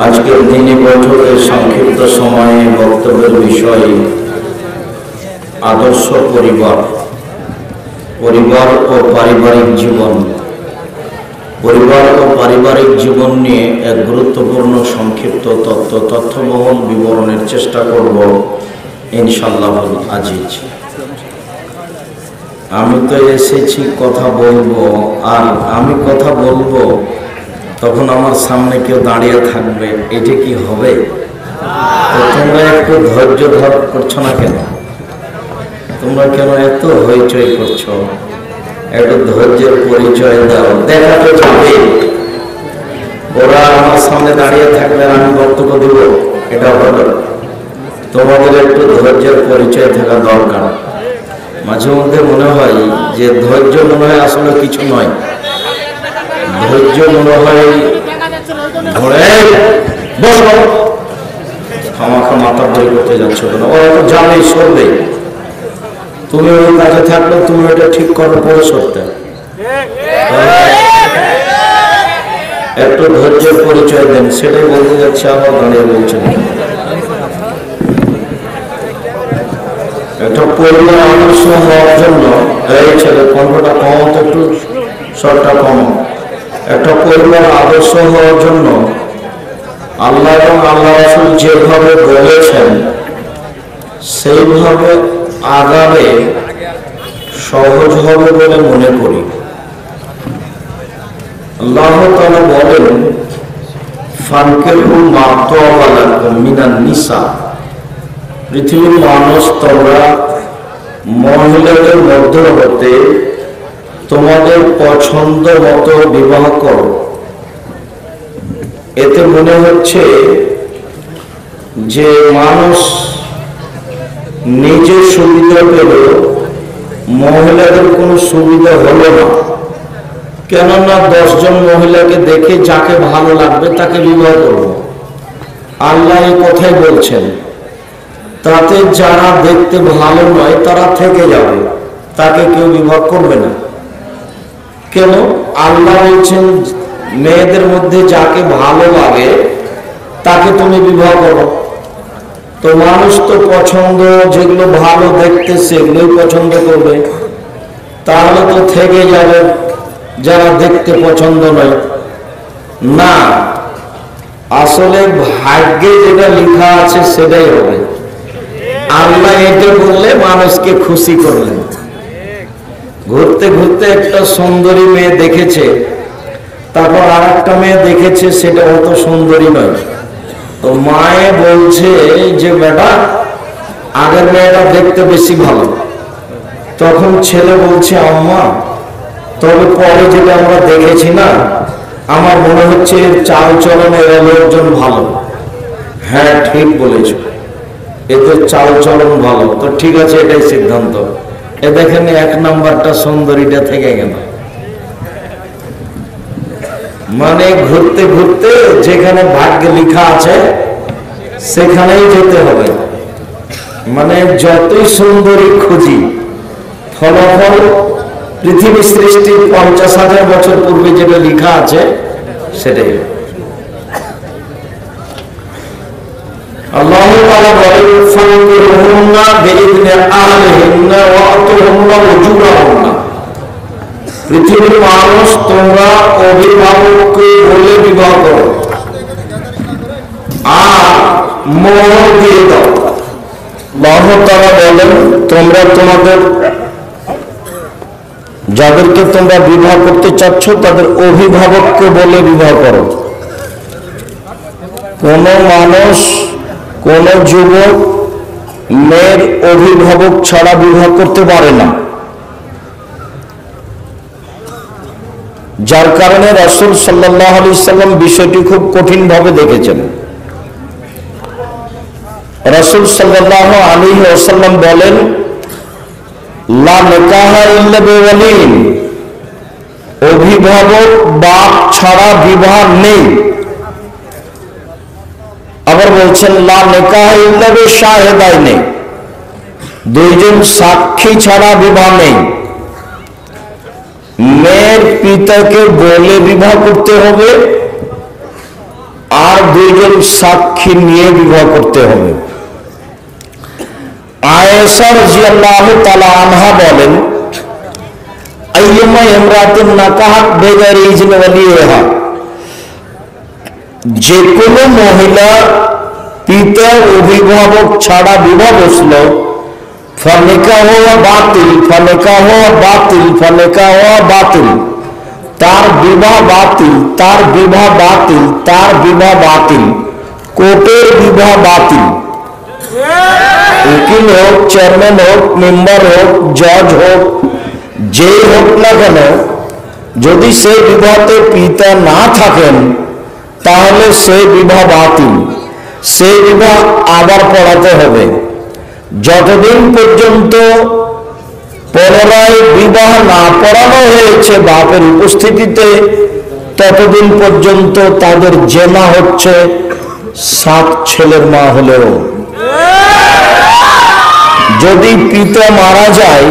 আজকের দিনে বৈঠকের সংক্ষিপ্ত সময়ে বক্তব্যের বিষয় আদর্শ পরিবার, পরিবার ও পারিবারিক জীবন। পরিবার ও পারিবারিক জীবন নিয়ে এক গুরুত্বপূর্ণ সংক্ষিপ্ত তথ্যবহুল বিবরণের চেষ্টা করব ইনশাআল্লাহুল আজিজ। আমি তো এসেছি কথা বলবো, আর আমি কথা বলবো তখন আমার সামনে কেউ দাঁড়িয়ে থাকবে, এটা কি হবে? তো তোমরা একটু ধৈর্য ধর করছো না কেন? তোমরা কেন এত হইচই করছো? একটু ধৈর্যের পরিচয় দাও। দেখা তো যাবে, ওরা আমার সামনে দাঁড়িয়ে থাকলে আমি বক্তব্য দিব, এটা হলো। তোমাদের একটু ধৈর্যের পরিচয় থাকা দরকার। মাঝে মধ্যে মনে হয় যে ধৈর্য মনে হয় আসলে কিছু নয়। ধৈর্য মনে হয় খামাখা মাথা বই করতে যাচ্ছ কেন? ওরা তো জানেই সরবে। তুমি ওই কাজে থাকলে তুমি ওটা ঠিক করার পরে সরতে। একটু ধৈর্যের পরিচয় দেন, সেটাই বলতে যাচ্ছে। আবার দাঁড়িয়ে বলছেন একটা পরিবার আদর্শ হওয়ার জন্য, এই ছেলে কণ্ঠটা কম, একটু স্বরটা কম। একটা পরিবার আদর্শ হওয়ার জন্য আল্লাহ এবং আল্লাহ রাসূল যেভাবে বলেছেন সেইভাবে আগালে সহজ হবে বলে মনে করি। আল্লাহ তাআলা বলেন, ফানকিহু মা তাবা লাকুম মিনান নিসা। পৃথিবীর মানুষ, তোমরা মহিলাদের মধ্য হতে তোমাদের পছন্দ মতো বিবাহ করো। এতে মনে হচ্ছে যে মানুষ নিজের সুবিধা পেল, মহিলাদের কোনো সুবিধা হলো না। কেননা 10 জন মহিলাকে দেখে যাকে ভালো লাগবে তাকে বিবাহ করব। আল্লাহ এই কথাই বলছেন। তাতে যারা দেখতে ভালো নয় তারা থেকে যাবে, তাকে কেউ বিবাহ করবে না। কেন? আল্লাহ বলছেন মেয়েদের মধ্যে যাকে ভালো লাগে তাকে তুমি বিবাহ করো। তো মানুষ তো পছন্দ, যেগুলো ভালো দেখতে সেগুলোই পছন্দ করবে। তাহলে তো থেকে যাবে যারা দেখতে পছন্দ নয়। না, আসলে ভাগ্যে যেটা লেখা আছে সেটাই হবে। আল্লাহ এটা বললে মানুষকে খুশি করলেন। ঘুরতে ঘুরতে একটা সুন্দরী মেয়ে দেখেছে, তারপর আর একটা মেয়ে দেখেছে, সেটা অত সুন্দরী নয়। তো মায়ে বলছে যে বেটা, আগের মেয়েটা দেখতে বেশি ভালো। তখন ছেলে বলছে, আম্মা তবে পরে যেটা আমরা দেখেছি না, আমার মনে হচ্ছে এর চাল চলনের লোকজন ভালো। হ্যাঁ, ঠিক বলেছ, এদের চাল চলন ভালো। তো ঠিক আছে, এটাই সিদ্ধান্ত। এ দেখেন 1 নাম্বারটা সুন্দরীটা থেকে গেল। মানে ঘুরতে ঘুরতে যেখানে ভাগ্যে লেখা আছে সেখানেই যেতে হবে। মানে যতই সুন্দরী খুঁজি, ফলাফল পৃথিবী সৃষ্টির 50,000 বছর পূর্বে যেটা লেখা আছে সেটাই। আল্লাহ তাআলা বলেন, ফানকিহুন্না বিইذن আহলিহিন্না ওয়া আতুহুন্না উজুরাহুন্না। পৃথিবীর মানুষ, তোমরা অভিভাবককে বলে বিবাহ করো আর মোহর দিয়ে দাও। আল্লাহ তাআলা বলেন, তোমরা তোমাদের যাদেরকে তোমরা বিবাহ করতে চাচ্ছ তাদের অভিভাবককে বলে বিবাহ করো। কোন মানুষ, কোন যুবক মেয়ের অভিভাবক ছাড়া বিবাহ করতে পারে না। যার কারণে রাসূল সাল্লাল্লাহু আলাইহি সাল্লাম বিষয়টি খুব কঠিন ভাবে দেখেছেন। রাসূল সাল্লাল্লাহু আলাইহি ওয়াসাল্লাম বলেন, লা নিকাহা ইল্লা বিওয়ালিন। অভিভাবক বাপ ছাড়া বিবাহ নেই। আবার বলছেন, লা নিকাহা ইল্লা বিশাহিদাইনি। 2 জন সাক্ষী ছাড়া বিবাহ নেই। মেয়ের পিতাকে বলে বিবাহ করতে হবে দুইজন সাক্ষী নিয়ে বিবাহ করতে হবে। আয়েশা রাদিয়াল্লাহু তাআলা আনহা বলেন, আইয়ুমা ইমরাতিন নাকাহাত বিগাইরি ইজনি ওয়ালিহা, যে কোনো মহিলা পিতা অভিভাবক ছাড়া বিবাহ বসলো, ফানিকাহ বাতিল, ফানিকাহ বাতিল, ফানিকাহ বাতিল, তার বিবাহ বাতিল, তার বিবাহ বাতিল, তার বিবাহ বাতিল, কোর্টের বিবাহ বাতিল। উকিল হোক, চেয়ারম্যান হোক, মেম্বার হোক, জজ হোক, যেই হোক না কেন, যদি সে বিবাহতে পিতা না থাকেন তাহলে সে বিবাহ বাতিল, সে বিবাহ আবার পড়াতে হবে। যতদিন পর্যন্ত পুনরায় বিবাহ না পড়ানো হয়েছে বাপের উপস্থিতিতে, ততদিন পর্যন্ত তাদের জেনা হচ্ছে 7 ছেলের মা হলেও। যদি পিতা মারা যায়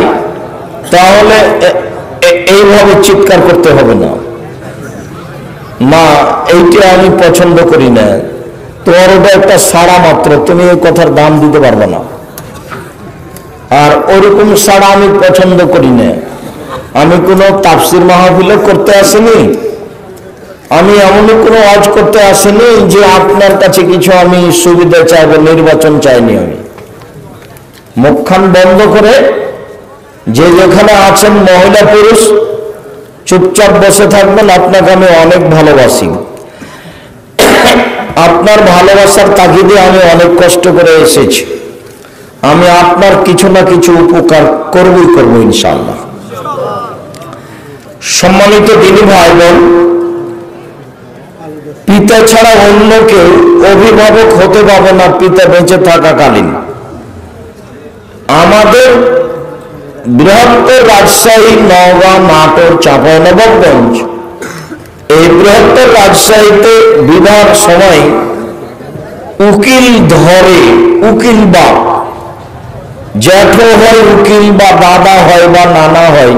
তাহলে এইভাবে চিৎকার করতে হবে না, মা এইটা আমি পছন্দ করি না, তোমার ওটা একটা সাড়া মাত্র, তুমি এই কথার দাম দিতে পারবে না। আর ওরকম সাড়া আমি পছন্দ করি না। আমি কোনো তাফসির মাহফিলও করতে আসিনি, আমি এমনই কোনো ওয়াজ করতে আসিনি যে আপনার কাছে কিছু আমি সুবিধা চাইবো, নির্বাচন চাইনি। আমি মুখখান বন্ধ করে যে যেখানে আছেন মহিলা পুরুষ চুপচাপ বসে থাকবেন। আপনাকে আমি অনেক ভালোবাসি, আপনার ভালোবাসার তাগিদে আমি অনেক কষ্ট করে এসেছি। আমি আপনার কিছু না কিছু উপকার করবই করবো ইনশাআল্লাহ। সম্মানিত দিনী ভাই বোন, পিতা ছাড়া অন্য কেউ অভিভাবক হতে পারবে না পিতা বেঁচে থাকাকালীন। আমাদের বৃহত্তর রাজশাহী, নওগাঁ, নাটোর, চাঁপাইনবাবগঞ্জ, এই বৃহত্তর রাজশাহীতে বিবাহের সময় উকিল ধরে, উকিল বাপ, জ্যাঠো হয় উকিল, বা দাদা হয় বা নানা হয়,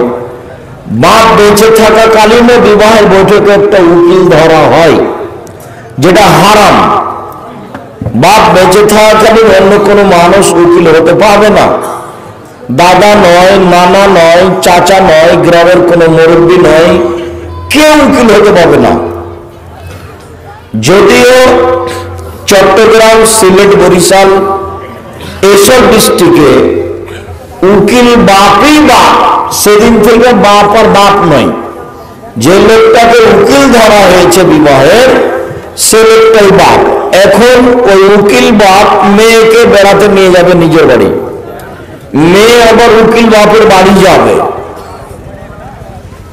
বাপ বেঁচে থাকাকালীনও বিবাহের বৈঠকে একটা উকিল ধরা হয়, যেটা হারাম। বাপ বেঁচে থাকাকালীন অন্য কোনো মানুষ উকিল হতে পারবে না। দাদা নয়, নানা নয়, চাচা নয়, গ্রামের কোনো মুরব্বী নয়, কেউ উকিল হতে পারবে না। যদিও চট্টগ্রাম, সিলেট, বরিশাল এসব ডিস্ট্রিক্টে উকিল বাপই বাপ, সেদিন থেকে বাপ আর বাপ নয়। যে লোকটাকে উকিল ধরা হয়েছে বিবাহের, সে লোকটাই বাপ। এখন ওই উকিল বাপ মেয়েকে বেড়াতে নিয়ে যাবে নিজের বাড়ি, মেয়ে আবার উকিল বাপের বাড়ি যাবে,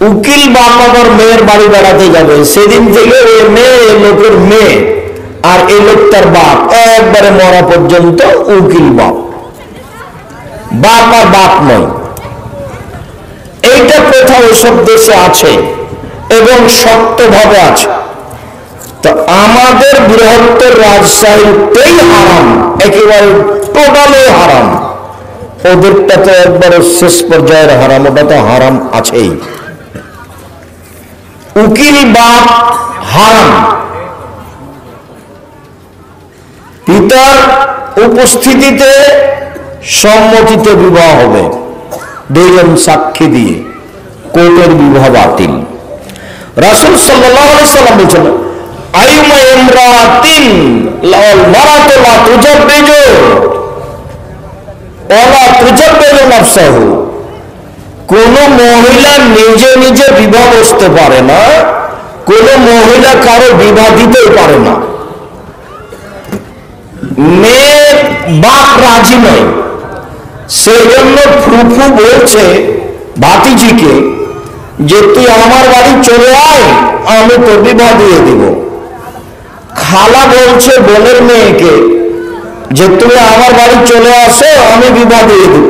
উকিল বাপ আবার মেয়ের বাড়ি বেড়াতে যাবে। সেদিন থেকে ওই মেয়ে লোকের মেয়ে আর এই লোকটার বাপ একবারে মরা পর্যন্ত উকিল বাপ, বাপ আর বাপ নয়। এইটা প্রথা ওইসব দেশে আছে এবং শক্তভাবে আছে। তো আমাদের বৃহত্তর রাজশাহীতেই হারাম, একেবারে টোটালি হারাম। ওদেরটা তো একবারে শেষ পর্যায়ের হারাম, ওটা তো হারাম আছেই। উকিল বাপ হারাম। পিতার উপস্থিতিতে সম্মতিতে বিবাহ হবে, দুইজন সাক্ষী দিয়ে, কোর্টের বিবাহ বাতিল। রাসূল সাল্লাল্লাহু আলাইহি সাল্লাম বলেছেন, আইয়ুমা ইমরাতিন লাল মারাতু লা তুজাব্বিজু ওয়ালা তুজাব্বিজু নাফসাহু, কোন মহিলা নিজে নিজে বিবাহ বসতে পারে না, কোন মহিলা কারো বিবাহ দিতেই পারে না। মেয়ের বাপ রাজি নয়, সেই জন্য ফুফু বলছে ভাতিজিকে যে তুই আমার বাড়ি চলে আয়, আমি তোর বিবাহ দিয়ে দিব। খালা বলছে বোনের মেয়েকে যে তুমি আমার বাড়ি চলে আসো, আমি বিবাহ দিয়ে দিব।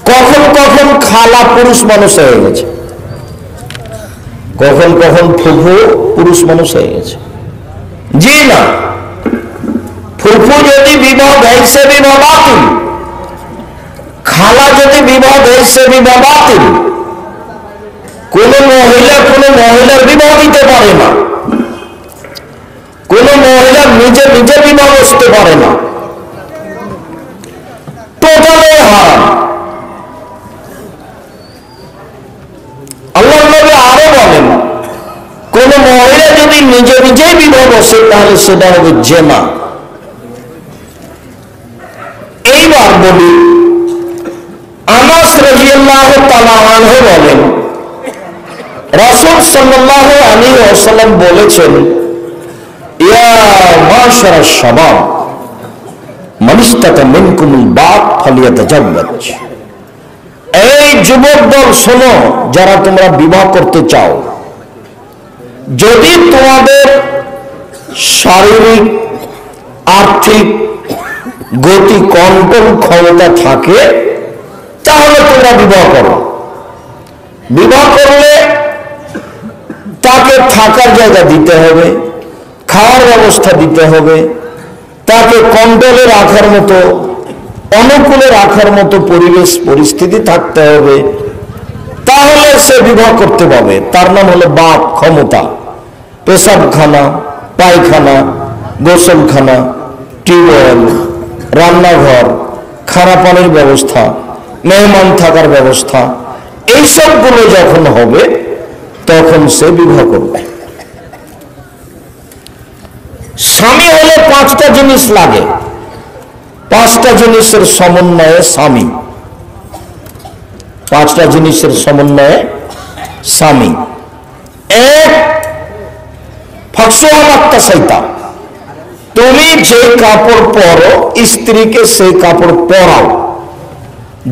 কখন কখন খালা পুরুষ মানুষ হয়ে গেছে, কখন কখন ফুফু পুরুষ মানুষ হয়ে গেছে। জি না, ফুফু যদি বিবাহ দেয় সে বিবাহ বাতিল, খালা যদি বিবাহ দেয় সে বিবাহ বাতিল। কোন মহিলা কোন মহিলার বিবাহ দিতে পারে না। নিজে নিজে বিবাহ বসতে পারে না, টোটালি হারাম। আল্লাহ নবী আরো বলেন, কোন মহিলা যদি নিজে নিজেই বিবাহ বসে তাহলে সেটা হবে জেনা। এইবার বলি, আনাস রাদিয়াল্লাহু তাআলা আনহু বলেন, রাসূল সাল্লাল্লাহু আলাইহি ওয়াসাল্লাম বলেছেন, ইয়া মাশারাশ শাবাব মান ইসতাতা মিনকুমুল বাত ফালিয়াতাজাওয়াজ। এই যুবক দল শোনো, যারা তোমরা বিবাহ করতে চাও, যদি তোমাদের শারীরিক আর্থিক গতি কন্ট্রোল ক্ষমতা থাকে তাহলে তোমরা বিবাহ করো। বিবাহ করলে তাকে থাকার জায়গা দিতে হবে, খাওয়ার ব্যবস্থা দিতে হবে, তাকে কন্ট্রোলে রাখার মতো, অনুকূলে রাখার মতো পরিবেশ পরিস্থিতি থাকতে হবে, তাহলে সে বিবাহ করতে পারবে। তার নাম হলো বাপ, ক্ষমতা। পেশাবখানা, পায়খানা, গোসলখানা, টিউবওয়েল, রান্নাঘর, খানা পানির ব্যবস্থা, মেহমান থাকার ব্যবস্থা, এইসবগুলো যখন হবে তখন সে বিবাহ করবে। স্বামী হলে 5টা জিনিস লাগে, 5টা জিনিসের সমন্বয়ে স্বামী। 5টা জিনিসের সমন্বয়ে স্বামী। এক, ফাকসুয়ামাত্তা সাইতা, তুমি যে কাপড় পরো স্ত্রীকে সেই কাপড় পরাও।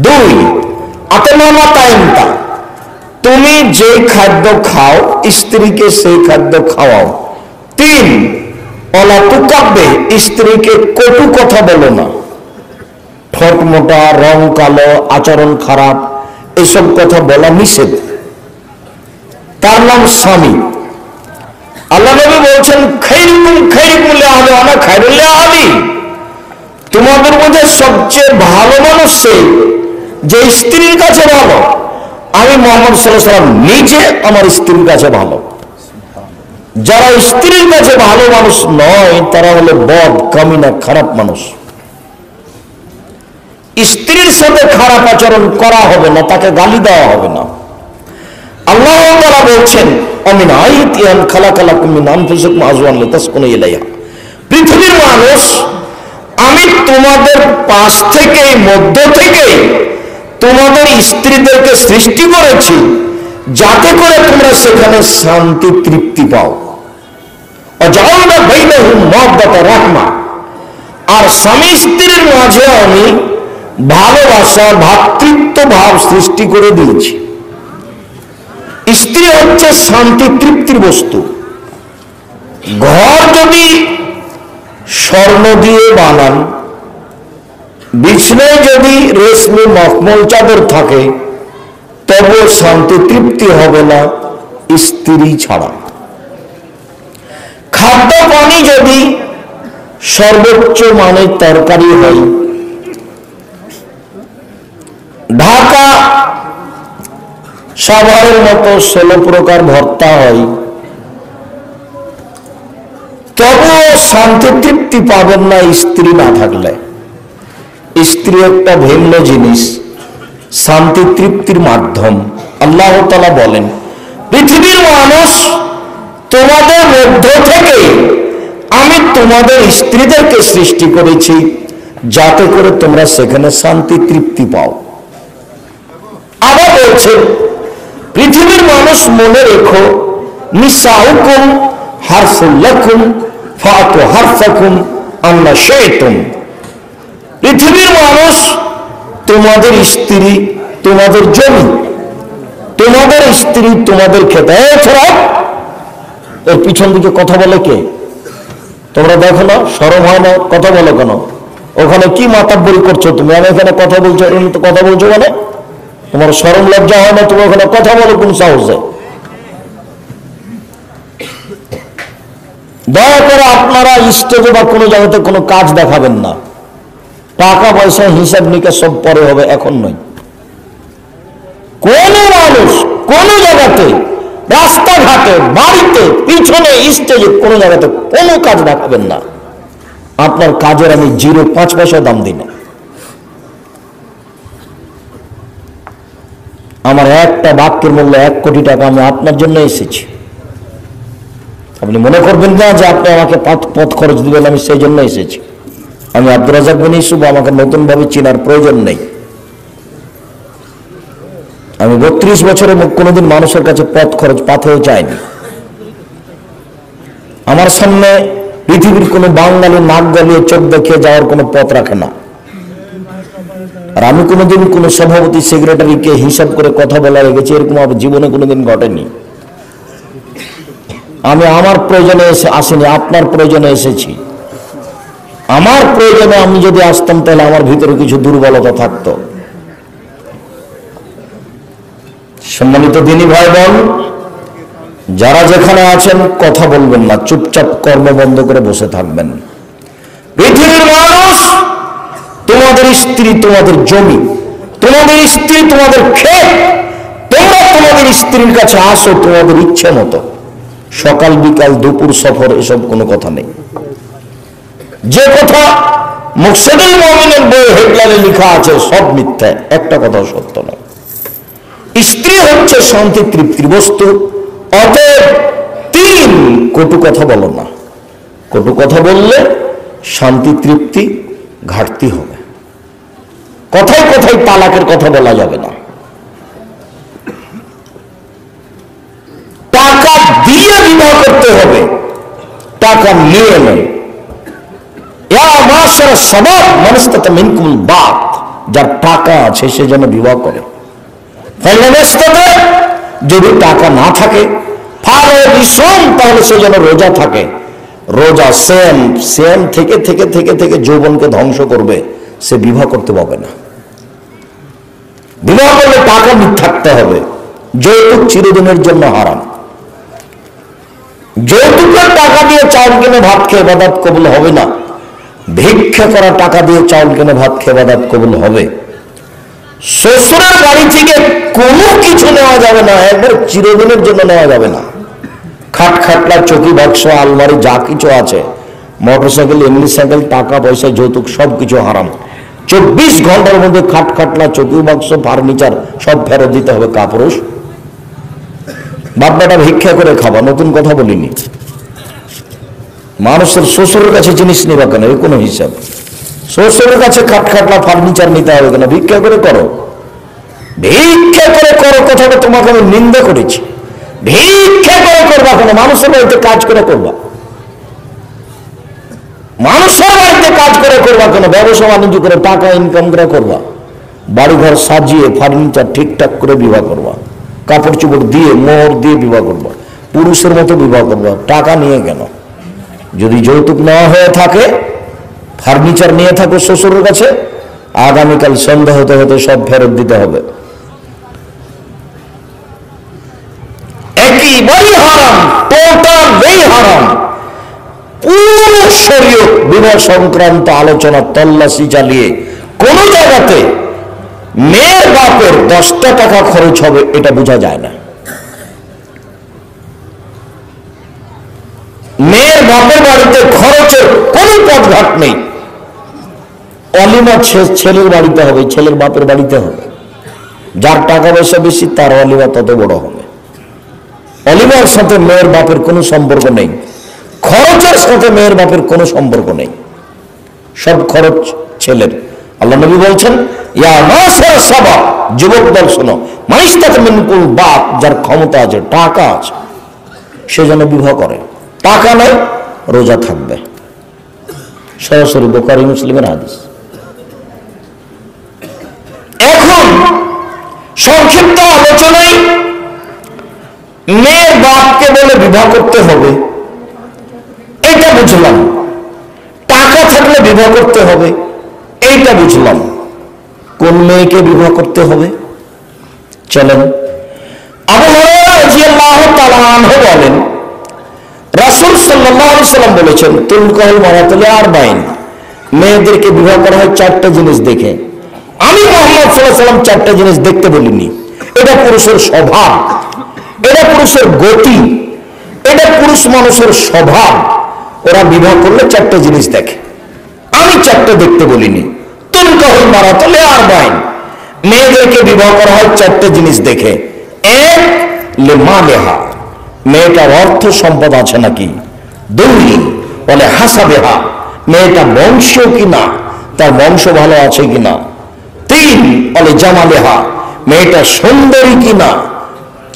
2, আতমামা তাইমতা, তুমি যে খাদ্য খাও স্ত্রীকে সেই খাদ্য খাওয়াও। 3, অলা তুকাব্বে, স্ত্রীকে কটু কথা বলো না, ঠোঁট মোটা, রং কালো, আচরণ খারাপ, এসব কথা বলা নিষেধ। তার নাম স্বামী। আল্লাহ নবী বলছেন, খাইরুকুম খাইরুকুম লিআহলি ওয়া আনা খাইরুল লিআহলি, তোমাদের মধ্যে সবচেয়ে ভালো মানুষ সে যে স্ত্রীর কাছে ভালো। আমি মুহাম্মদ সাল্লাল্লাহু আলাইহি ওয়াসাল্লাম নিজে আমার স্ত্রীর কাছে ভালো। যারা স্ত্রীর কাছে ভালো মানুষ নয় তারা হলো বদ, কামিনা, খারাপ মানুষ। স্ত্রীর সাথে খারাপ আচরণ করা হবে না, তাকে গালি দেওয়া হবে না। আল্লাহ তাআলা বলছেন, আমিন আয়াতি আন খালাকালাকুম মিন আনফুসিকুম আজওয়াজান লিতাসকুনু ইলাইহা, পৃথিবীর মানুষ, আমি তোমাদের পাশ থেকে, মধ্য থেকে তোমাদের স্ত্রীদেরকে সৃষ্টি করেছি যাতে করে তোমরা সেখানে শান্তি তৃপ্তি পাও। ওয়াজআলনা বাইনাহুম মাওয়াদ্দাতা রাহমা, আর স্বামী স্ত্রীর মাঝে আমি ভালোবাসা, ভ্রাতৃত্ব ভাব সৃষ্টি করে দিয়েছি। স্ত্রী হচ্ছে শান্তি তৃপ্তির বস্তু। ঘর যদি স্বর্ণ দিয়ে বানান, বিছানায় যদি রেশমি মখমল চাদর থাকে, তবুও শান্তি তৃপ্তি হবে না স্ত্রী ছাড়া। খাদ্য পানি যদি সর্বোচ্চ মানের তরকারি হয়, ঢাকা সাভারের মতো 16 প্রকার ভর্তা হয়, তবুও শান্তি তৃপ্তি পাবেন না স্ত্রী না থাকলে। স্ত্রী একটা ভিন্ন জিনিস, শান্তি তৃপ্তির মাধ্যম। আল্লাহ তাআলা বলেন, পৃথিবীর মানুষ, তোমাদের মধ্য থেকে আমি তোমাদের স্ত্রীদেরকে সৃষ্টি করেছি যাতে করে তোমরা সেখানে শান্তি তৃপ্তি পাও। আবার বলছেন, পৃথিবীর মানুষ, মনে রেখো, নিসাউকুম হারসুল লাকুম ফাতু হারসাকুম আন্না শাইতুম, পৃথিবীর মানুষ, তোমাদের স্ত্রী তোমাদের জমি, তোমাদের স্ত্রী তোমাদের খেতে। ওর পিছন দিকে কথা বলে কে? তোমরা দেখো না, শরম হয় না? কথা বলো কেন? ওখানে কি মাতাব্বরি করছো তুমি? আমি এখানে কথা বলছো, কথা বলছো মানে তোমার শরম লজ্জা হয় না? তুমি ওখানে কথা বলো কোন সাহসে? দয়া করে আপনারা স্টেজে বা কোনো জায়গাতে কোনো কাজ দেখাবেন না। টাকা পয়সা হিসাব নিকাশ সব পরে হবে, এখন নয়। কোন মানুষ কোন জায়গাতে, রাস্তাঘাটে, বাড়িতে, পিছনে, স্টেজে, কোনো জায়গাতে কোনো কাজ দেখাবেন না। আপনার কাজের আমি 0.5 পয়সা দাম দিই না। আমার একটা বাক্যের মূল্য 1 কোটি টাকা, আমি আপনার জন্য এসেছি। আপনি মনে করবেন না যে আপনি আমাকে পথ খরচ দিবেন, আমি সেই জন্য এসেছি। আমি আব্দুর রাজ্জাক বিন ইউসুফ, আমাকে নতুনভাবে চেনার প্রয়োজন নেই। আমি 32 বছরে কোনোদিন মানুষের কাছে পথ খরচ পাথেও চাইনি। আমার সামনে পৃথিবীর কোনো বাঙালি নাক গলিয়ে চোখ দেখিয়ে যাওয়ার কোনো পথ রাখে না। আর আমি কোনোদিন কোনো সভাপতি সেক্রেটারিকে হিসাব করে কথা বলা রেখেছি, এরকম আমার জীবনে কোনোদিন ঘটেনি। আমি আমার প্রয়োজনে আসিনি, আপনার প্রয়োজনে এসেছি। আমার প্রয়োজনে আমি যদি আসতাম তাহলে আমার ভিতরে কিছু দুর্বলতা থাকতো। সম্মানিত দিনী ভাই বোন, যারা যেখানে আছেন কথা বলবেন না, চুপচাপ কর্ম বন্ধ করে বসে থাকবেন। পৃথিবীর মানুষ তোমাদের স্ত্রী তোমাদের জমি, তোমাদের স্ত্রী তোমাদের ক্ষেত। তোমরা তোমাদের স্ত্রীর কাছে আসো তোমাদের ইচ্ছে মতো, সকাল বিকাল দুপুর সফর এসব কোনো কথা নেই। যে কথা মুকসিদুল মুমিনের বই হেডলাইনে লেখা আছে সব মিথ্যা, একটা কথা সত্য নয়। স্ত্রী হচ্ছে শান্তি তৃপ্তির বস্তু। অতএব 3 কটু কথা বলো না। কটু কথা বললে শান্তি তৃপ্তি ঘাটতি হবে। কথায় কথায় তালাকের কথা বলা যাবে না। টাকা দিয়ে বিবাহ করতে হবে, টাকা নিয়ে নেই। যার টাকা আছে সে যেন বিবাহ করে। যদি টাকা না থাকে তাহলে সে যেন রোজা থাকে। রোজা সেম থেকে থেকে থেকে থেকে যৌবনকে ধ্বংস করবে, সে বিবাহ করতে পারবে না। বিবাহ করলে টাকা থাকতে হবে। যৌতুক চিরদিনের জন্য হারাম। যৌতুকের টাকা দিয়ে চাউল কিনে ভাত খেয়ে ইবাদত কবুল হবে না। ভিক্ষা করা টাকা দিয়ে চাউল কিনে ভাত খেয়ে ইবাদত কবুল হবে। শ্বশুরের বাড়ি থেকে কোনো কিছু নেওয়া যাবে না, একবার চিরদিনের জন্য নেওয়া যাবে না। খাট খাটলা চৌকি বাক্স আলমারি যা কিছু আছে, মোটরসাইকেল এমনি সাইকেল টাকা পয়সা যৌতুক সবকিছু হারাম। 24 ঘন্টার মধ্যে খাট খাটলা চৌকি বাক্স ফার্নিচার সব ফেরত দিতে হবে। কাপুরুষ বাপ বেটা ভিক্ষা করে খাবা, নতুন কথা বলিনি। মানুষের শ্বশুরের কাছে জিনিস নেবা কেন, এর কোনো হিসাব? শ্বশুরের কাছে খাট খাটলা ফার্নিচার নিতে হবে কেন? ভিক্ষা করে করো। ভিক্ষা করে করো কথাটা তোমাকে আমি নিন্দা করেছি। ভিক্ষা করে করবা কেন? মানুষের বাড়িতে কাজ করে করবা। মানুষের বাড়িতে কাজ করে করবা কেন? ব্যবসা বাণিজ্য করে টাকা ইনকাম করে করবা। বাড়িঘর সাজিয়ে ফার্নিচার ঠিকঠাক করে বিবাহ করবা। কাপড় চোপড় দিয়ে মোহর দিয়ে বিবাহ করবা। পুরুষের মতো বিবাহ করবা। টাকা নিয়ে কেন? যদি যৌতুক নেওয়া হয়ে থাকে, ফার্নিচার নিয়ে থাকো শ্বশুরের কাছে, আগামীকাল সন্ধ্যা হতে হতে সব ফেরত দিতে হবে। একেবারেই হারাম, টোটালি হারাম। পুরো শরীয়ত বিবাহ সংক্রান্ত আলোচনা তল্লাশি চালিয়ে কোন জায়গাতে মেয়ের বাপের 10টা টাকা খরচ হবে এটা বোঝা যায় না। মেয়ের বাপের বাড়িতে খরচের কোনো পথঘাট নেই। অলিমা ছেলের বাড়িতে হবে, ছেলের বাপের বাড়িতে হবে। যার টাকা পয়সা বেশি তার অলিমা তত বড় হবে। অলিমার সাথে মেয়ের বাপের কোনো সম্পর্ক নেই। খরচের সাথে মেয়ের বাপের কোনো সম্পর্ক নেই। সব খরচ ছেলের। আল্লাহ নবী বলছেন, ইয়া মাসার সাবা, যুবক দল শোনো, মাইস্তাত মিনকুল বাপ, যার ক্ষমতা আছে টাকা আছে সে যেন বিবাহ করে। টাকা নাই, রোজা থাকবে। সরাসরি বুখারী মুসলিমের হাদিস। এখন সংক্ষিপ্ত আলোচনায় মেয়ের বাপকে বলে বিবাহ করতে হবে এটা বুঝলাম। টাকা থাকলে বিবাহ করতে হবে এইটা বুঝলাম। কোন মেয়েকে বিবাহ করতে হবে চলেন। আবু হুরায়রা রাদিয়াল্লাহু তাআলা আনহু বলেন, রাসূল সাল্লাল্লাহু আলাইহি সাল্লাম বলেছেন, তুনকাহুল মারাতুল আরবাইন, মেয়েদেরকে বিবাহ করা হয় 4টা জিনিস দেখে। আমি মুহাম্মদ সাল্লাল্লাহু আলাইহি সাল্লাম 4টা জিনিস দেখতে বলিনি। এটা পুরুষের স্বভাব, এটা পুরুষের গতি, এটা পুরুষ মানুষের স্বভাব। ওরা বিবাহ করলে 4টা জিনিস দেখে। আমি চারটে দেখতে বলিনি। তুনকাহুল মারাতু লিআরবাইন, মেয়েদেরকে বিবাহ করা হয় চারটে জিনিস দেখে। এক, লিমালিহা, মেয়েটার অর্থ সম্পদ আছে নাকি। দুই, বলে হাসাবেহা, মেয়েটা বংশীয় কিনা, তার বংশ ভালো আছে কিনা। তিন, বলে জামালেহা, মেয়েটা সুন্দরী কিনা।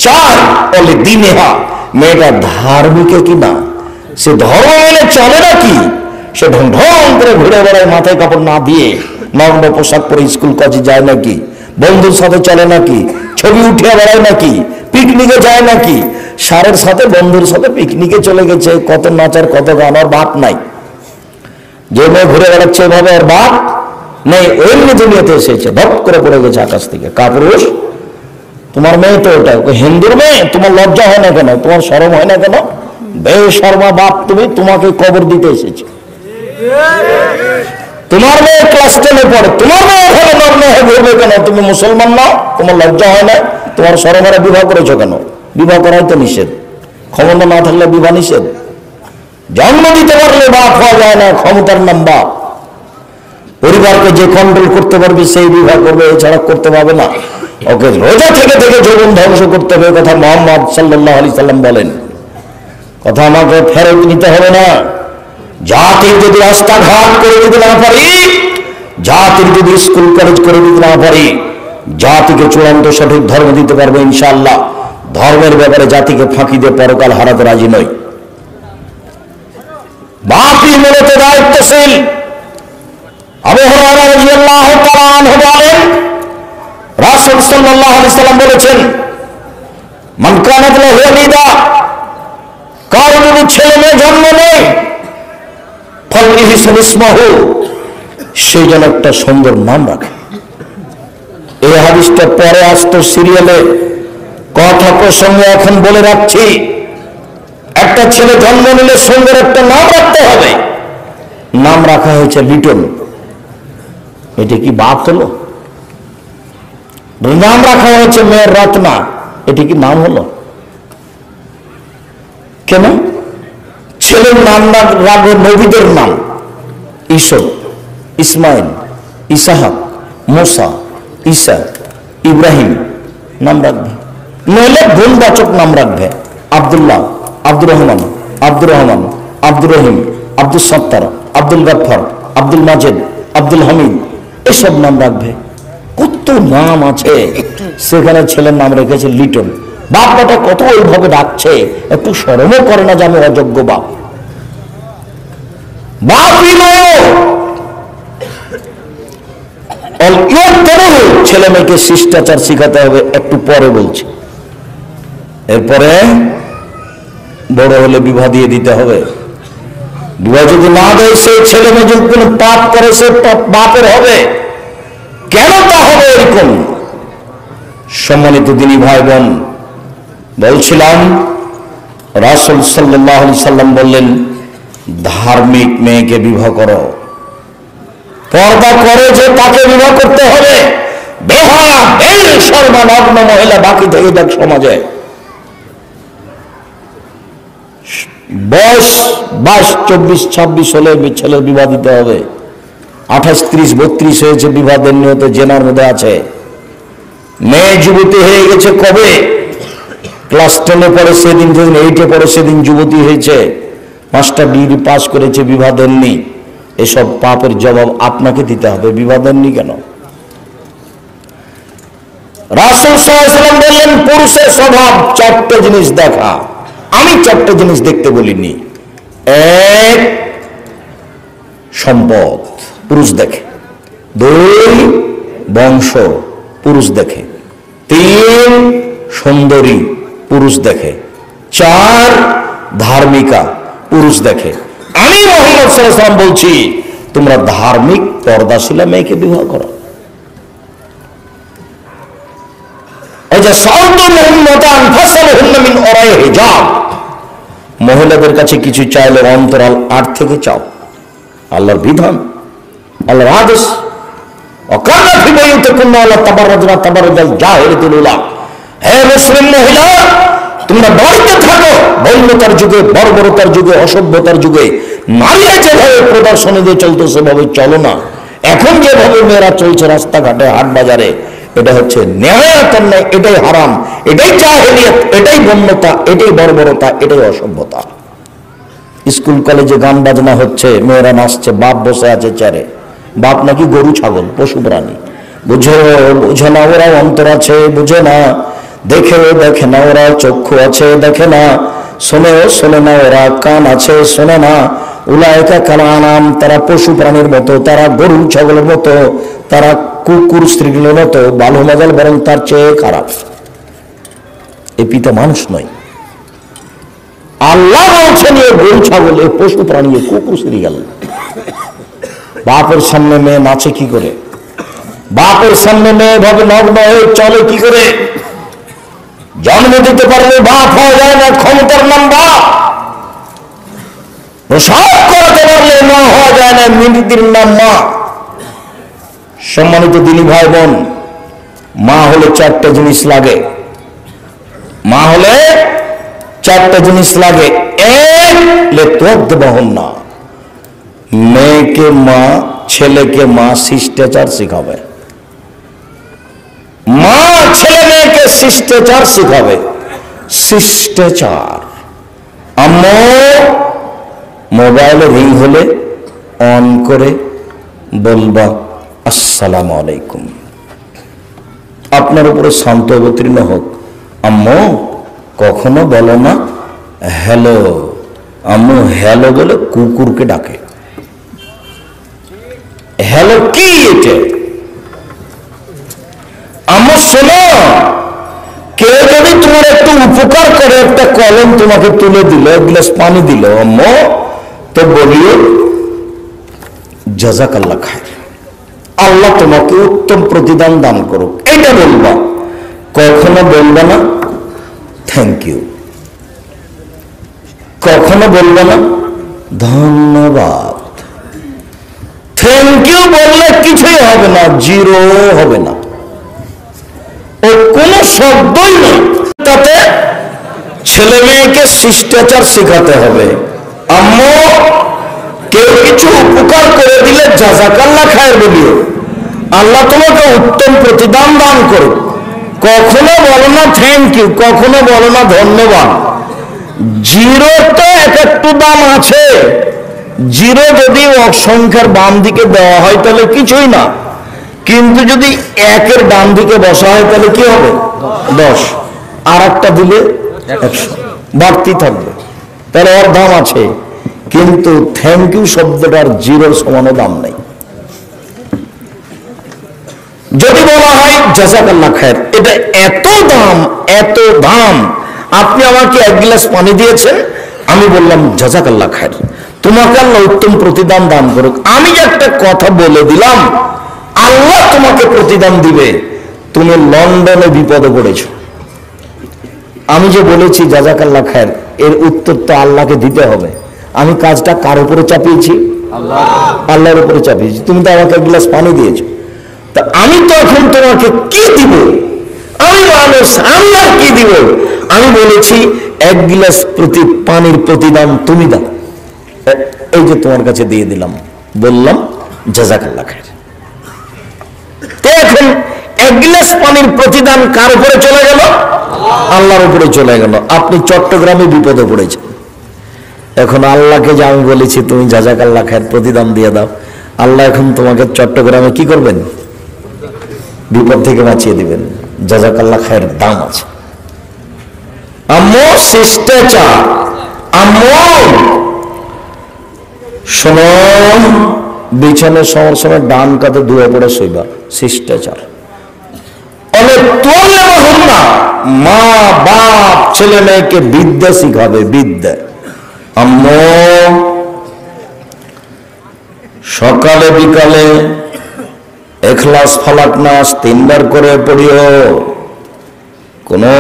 চার, বলে দিনেহা, মেয়েটা ধার্মিক কিনা, সে ধর্ম মেনে চলে নাকি, সে ঢং ঢং করে ঘুরে বেড়ায় মাথায় কাপড় না দিয়ে, নগ্ন পোশাক পরে স্কুল কাজে যায় নাকি, বন্ধুর সাথে চলে নাকি, ছবি উঠিয়ে বেড়ায় নাকি, পিকনিকে যায় নাকি। সারের সাথে বন্ধুর সাথে পিকনিকে চলে গেছে, কত নাচার কত গান, ওর বাপ নাই। যে মেয়ে ঘুরে বেড়াচ্ছে এভাবে, ওর বাপ নেই, এমনি দুনিয়াতে এসেছে, ধপ করে পড়ে গেছে আকাশ থেকে। কাপুরুষ, তোমার মেয়ে তো ওটা হিন্দুর মেয়ে, তোমার লজ্জা হয় না কেন, তোমার শরম হয় না কেন? বেশরমা বাপ তুমি, তোমাকে কবর দিতে এসেছে। তোমার মেয়ে ক্লাস 10-এ পড়ে, তোমার মেয়ে এখানে নগ্ন হয়ে ঘুরবে কেন? তুমি মুসলমান নাও, তোমার লজ্জা হয় না? তোমার শরমেরা বিবাহ করেছো কেন? বিবাহ করাই তো নিষেধ, ক্ষমতা না থাকলে বিবাহ নিষেধ। জন্ম দিতে পারলে বাপ হওয়া যায় না, ক্ষমতার নাম বাপ। পরিবারকে যে কন্ট্রোল করতে পারবে সেই বিবাহ করবে, এছাড়া করতে পারবে না। ওকে রোজা থেকে থেকে যৌবন ধ্বংস করতে হবে, কথা মুহাম্মদ সাল্লাল্লাহু আলাইহি সাল্লাম বলেন। কথা আমাকে ফেরত নিতে হবে না। জাতির যদি রাস্তাঘাট করে দিতে না পারি, জাতির যদি স্কুল কলেজ করে দিতে না পারি, জাতিকে চূড়ান্ত সঠিক ধর্ম দিতে পারবে ইনশাআল্লাহ। ধর্মের ব্যাপারে জাতিকে ফাঁকি দিয়ে পরকাল হারাতে রাজি নই। বাপই মূলত দায়িত্বশীল। আবু হুরায়রা রাদিয়াল্লাহু তাআলা আনহু বলেন, রাসূল সাল্লাল্লাহু আলাইহি সাল্লাম বলেছেন, মান কানাত লাহু ওয়ালিদা, কারো যদি ছেলে মেয়ে জন্ম নেয়, ফালইহসান ইসমাহু, সেই যেন একটা সুন্দর নাম রাখে। এই হাদিসটা পরে আসতো সিরিয়ালে, কথা প্রসঙ্গে এখন বলে রাখছি। একটা ছেলে জন্ম নিলে সুন্দর একটা নাম রাখতে হবে। নাম রাখা হয়েছে লিটন। এটা কি বাপ হলো? নাম রাখা হয়েছে মেয়ের রত্না, এটা কি নাম হলো? কেন? ছেলের নাম রাখবে নবীদের নাম, ঈসুফ, ইসমাইল, ইসাহাক, মুসা, ঈসা, ইব্রাহিম নাম রাখবে। নইলে গুণবাচক নাম রাখবে, আব্দুল্লাহ, আব্দুর রহমান, আব্দুর রহমান, আব্দুর রহিম, আব্দুল সত্তার, আব্দুল গফফার, আব্দুল মাজেদ, আব্দুল হামিদ, এসব নাম রাখবে। কত নাম আছে, সেখানে ছেলের নাম রেখেছে লিটন। বাপ বেটা কত ওইভাবে ডাকছে, একটু শরমও করে না যে আমি অযোগ্য বাপ। বাপই নয়, ছেলে মেয়েকে শিষ্টাচার শিখাতে হবে, একটু পরে বলছি। এরপরে বড় হলে বিবাহ দিয়ে দিতে হবে। বিবাহ যদি না দেয়, সেই ছেলে মেয়ে যদি কোনো পাপ করে, সে বাপের হবে। কেন তা হবে এরকম? সম্মানিত দিনী ভাই বোন, বলছিলাম রাসূল সাল্লাল্লাহু আলাইহি সাল্লাম বললেন, ধার্মিক মেয়েকে বিবাহ করো। পর্দা করে যে তাকে বিবাহ করতে হবে। বেহায়া বেশরমা নগ্ন মহিলা বাকি থেকে দেখ সমাজে। বয়স 22, 24, 26 হলে ছেলের বিবাহ দিতে হবে। 28, 30, 32 হয়েছে, বিবাহ দেননি, হতে জেনার মধ্যে আছে। মেয়ে যুবতী হয়ে গেছে কবে? ক্লাস 10-এ পড়ে সেদিন, যেদিন 8-এ পড়ে সেদিন যুবতী হয়েছে। মাস্টার ডিগ্রি পাস করেছে, বিবাহ দেননি। এসব পাপের জবাব আপনাকে দিতে হবে। বিবাহ দেননি কেন? রাসূল সাল্লাল্লাহু আলাইহি ওয়াসাল্লাম বললেন, পুরুষের স্বভাব 4টে জিনিস দেখা। আমি 4টে জিনিস দেখতে বলিনি। এক, সম্পদ, পুরুষ দেখে। 2, বংশ, পুরুষ দেখে। 3, সুন্দরী, পুরুষ দেখে। 4, ধার্মিকা, পুরুষ দেখে। আমি মুহাম্মদ সাল্লাল্লাহু আলাইহি ওয়াসাল্লাম বলছি, তোমরা ধার্মিক পর্দাশীলা মেয়েকে বিবাহ করো। এই যে মহিলাদের কাছে কিছু চাইলে অন্তরাল আট থেকে চাও। আল্লাহর বিধান, আল্লাহর আদেশ। হে মুসলিম মহিলা, তোমরা বাড়িতে থাকো। বন্যতার যুগে, বর্বরতার যুগে, অসভ্যতার যুগে নারীরা যেভাবে প্রদর্শনী দিয়ে চলতো সেভাবে চলো না। এখন যেভাবে মেয়েরা চলছে রাস্তাঘাটে হাট বাজারে, এটা হচ্ছে ন্যায়ায়তন নয়, এটাই হারাম, এটাই জাহেলিয়াত, এটাই বন্যতা, এটাই বর্বরতা, এটাই অসভ্যতা। স্কুল কলেজে গান বাজনা হচ্ছে, মেয়েরা নাচছে, বাপ বসে আছে চেয়ারে। বাপ নাকি গরু ছাগল পশু প্রাণী। বুঝে না ওরা অন্তর আছে, বুঝে না, দেখে না ওরা চক্ষু আছে, দেখে না, শোনে না ওরা কান আছে, শোনে না। উলাইকা কাল আনাম, তারা পশু প্রাণীর মতো, তারা গরু ছাগলের মতো, তারা কুকুর স্ত্রীগুলোর মতো, বালু মাজাল বরং তার চেয়ে খারাপ। এই পিতা মানুষ নয়। আল্লাহ বলছেন এ গরু ছাগল, এ পশু প্রাণী, এ কুকুর শ্রীগাল। বাপের সামনে মেয়ে নাচে কি করে? বাপের সামনে মেয়ে ভাবে নগ্ন হয়ে চলে কি করে? জন্ম দিতে পারলে বাপ হওয়া যায় না, ক্ষমতার নাম বাপ। প্রসাদ করাতে পারলে মা হওয়া যায় না, মিনিতির নাম মা। সম্মানিত দিনী ভাই বোন, মা হলে চারটা জিনিস লাগে। মা হলে চারটা জিনিস লাগে। এক, লেতোয়াদ্দবাহুন না, মেয়েকে মা, ছেলেকে মা শিষ্টাচার শিখাবে। মা ছেলে মেয়েকে শিষ্টাচার শিখাবে। শিষ্টাচার। আম্মু মোবাইলে রিং হলে অন করে বলবা আসসালামু আলাইকুম। আপনার উপরে শান্ত অবতীর্ণ হোক। আম্মু কখনো বলো না হ্যালো। আম্মু হ্যালো বলে কুকুরকে ডাকে। হ্যালো কি এটা? আম্মু শোনো, কেউ যদি তোমার একটু উপকার করে, একটা কলম তোমাকে তুলে দিল, এক গ্লাস পানি দিল, আম্মু, তো বলিও জাযাকাল্লাহ খায়র, আল্লাহ তোমাকে উত্তম প্রতিদান দান করুক। এটা বলবা। কখনো বলবা না থ্যাংক ইউ। কখনো বলবা না ধন্যবাদ। থ্যাংক ইউ বললে কিছুই হবে না, জিরো হবে না, ও কোনো শব্দই নেই। তাতে ছেলে মেয়েকে শিষ্টাচার শেখাতে হবে। আম্মু কেউ কিছু উপকার করে দিলে জাযাকাল্লাহ খায়র বলিও, আল্লাহ তোমাকে উত্তম প্রতিদান দান করুক। কখনো বলো না থ্যাংক ইউ, কখনো বলো না ধন্যবাদ। জিরো তো এক একটু দাম আছে। জিরো যদি সংখ্যার বাম দিকে দেওয়া হয় তাহলে কিছুই না, কিন্তু যদি একের ডান দিকে বসা হয় তাহলে কি হবে? 10। আর একটা দিলে 100 বাড়তি থাকবে, তাহলে ওর দাম আছে। কিন্তু থ্যাংক ইউ শব্দটার জিরোর সমানও দাম নেই। যদি বলা হয় জাযাকাল্লাহ খায়র, এটা এত দাম, এত দাম। আপনি আমাকে এক গ্লাস পানি দিয়েছেন, আমি বললাম জাযাকাল্লাহ খায়র, তোমাকে আল্লাহ উত্তম প্রতিদান দান করুক। আমি যে একটা কথা বলে দিলাম, আল্লাহ তোমাকে প্রতিদান দিবে। তুমি লন্ডনে বিপদে পড়েছো, আমি যে বলেছি জাযাকাল্লাহ খায়র, এর উত্তর তো আল্লাহকে দিতে হবে। আমি কাজটা কার উপরে চাপিয়েছি? আল্লাহর উপরে চাপিয়েছি। তুমি তো আমাকে এক গ্লাস পানি দিয়েছো, তা আমি তো এখন তোমাকে কি দিব? আমি মানুষ, আমি আর কি দিব? আমি বলেছি এক গ্লাস পানির প্রতিদান তুমি দাও, এই যে তোমার কাছে দিয়ে দিলাম, বললাম জাযাকাল্লাহ খায়র। তো এখন এক গ্লাস পানির প্রতিদান কার উপরে চলে গেল? আল্লাহর উপরে চলে গেল। আপনি চট্টগ্রামে বিপদে পড়েছেন, এখন আল্লাহকে যে আমি বলেছি তুমি জাযাকাল্লাহ খায়র প্রতিদান দিয়ে দাও, আল্লাহ এখন তোমাকে চট্টগ্রামে কি করবেন? বিপদ থেকে বাঁচিয়ে দিবেন। জাযাকাল্লাহ খায়র দাম আছে। আম্মু শিষ্টাচার। আম্মু শোনো, বিছানায় শোয়ার সময় ডান কাঁধে ধুয়ে পড়ে শোইবা, শিষ্টাচার। মা বাপ ছেলে মেয়েকে বিদ্যা শিখাবে, বিদ্যা। আম্মু সকালে বিকালে ইখলাস ফালাক নাস 3 বার করে পড়িও, কোনো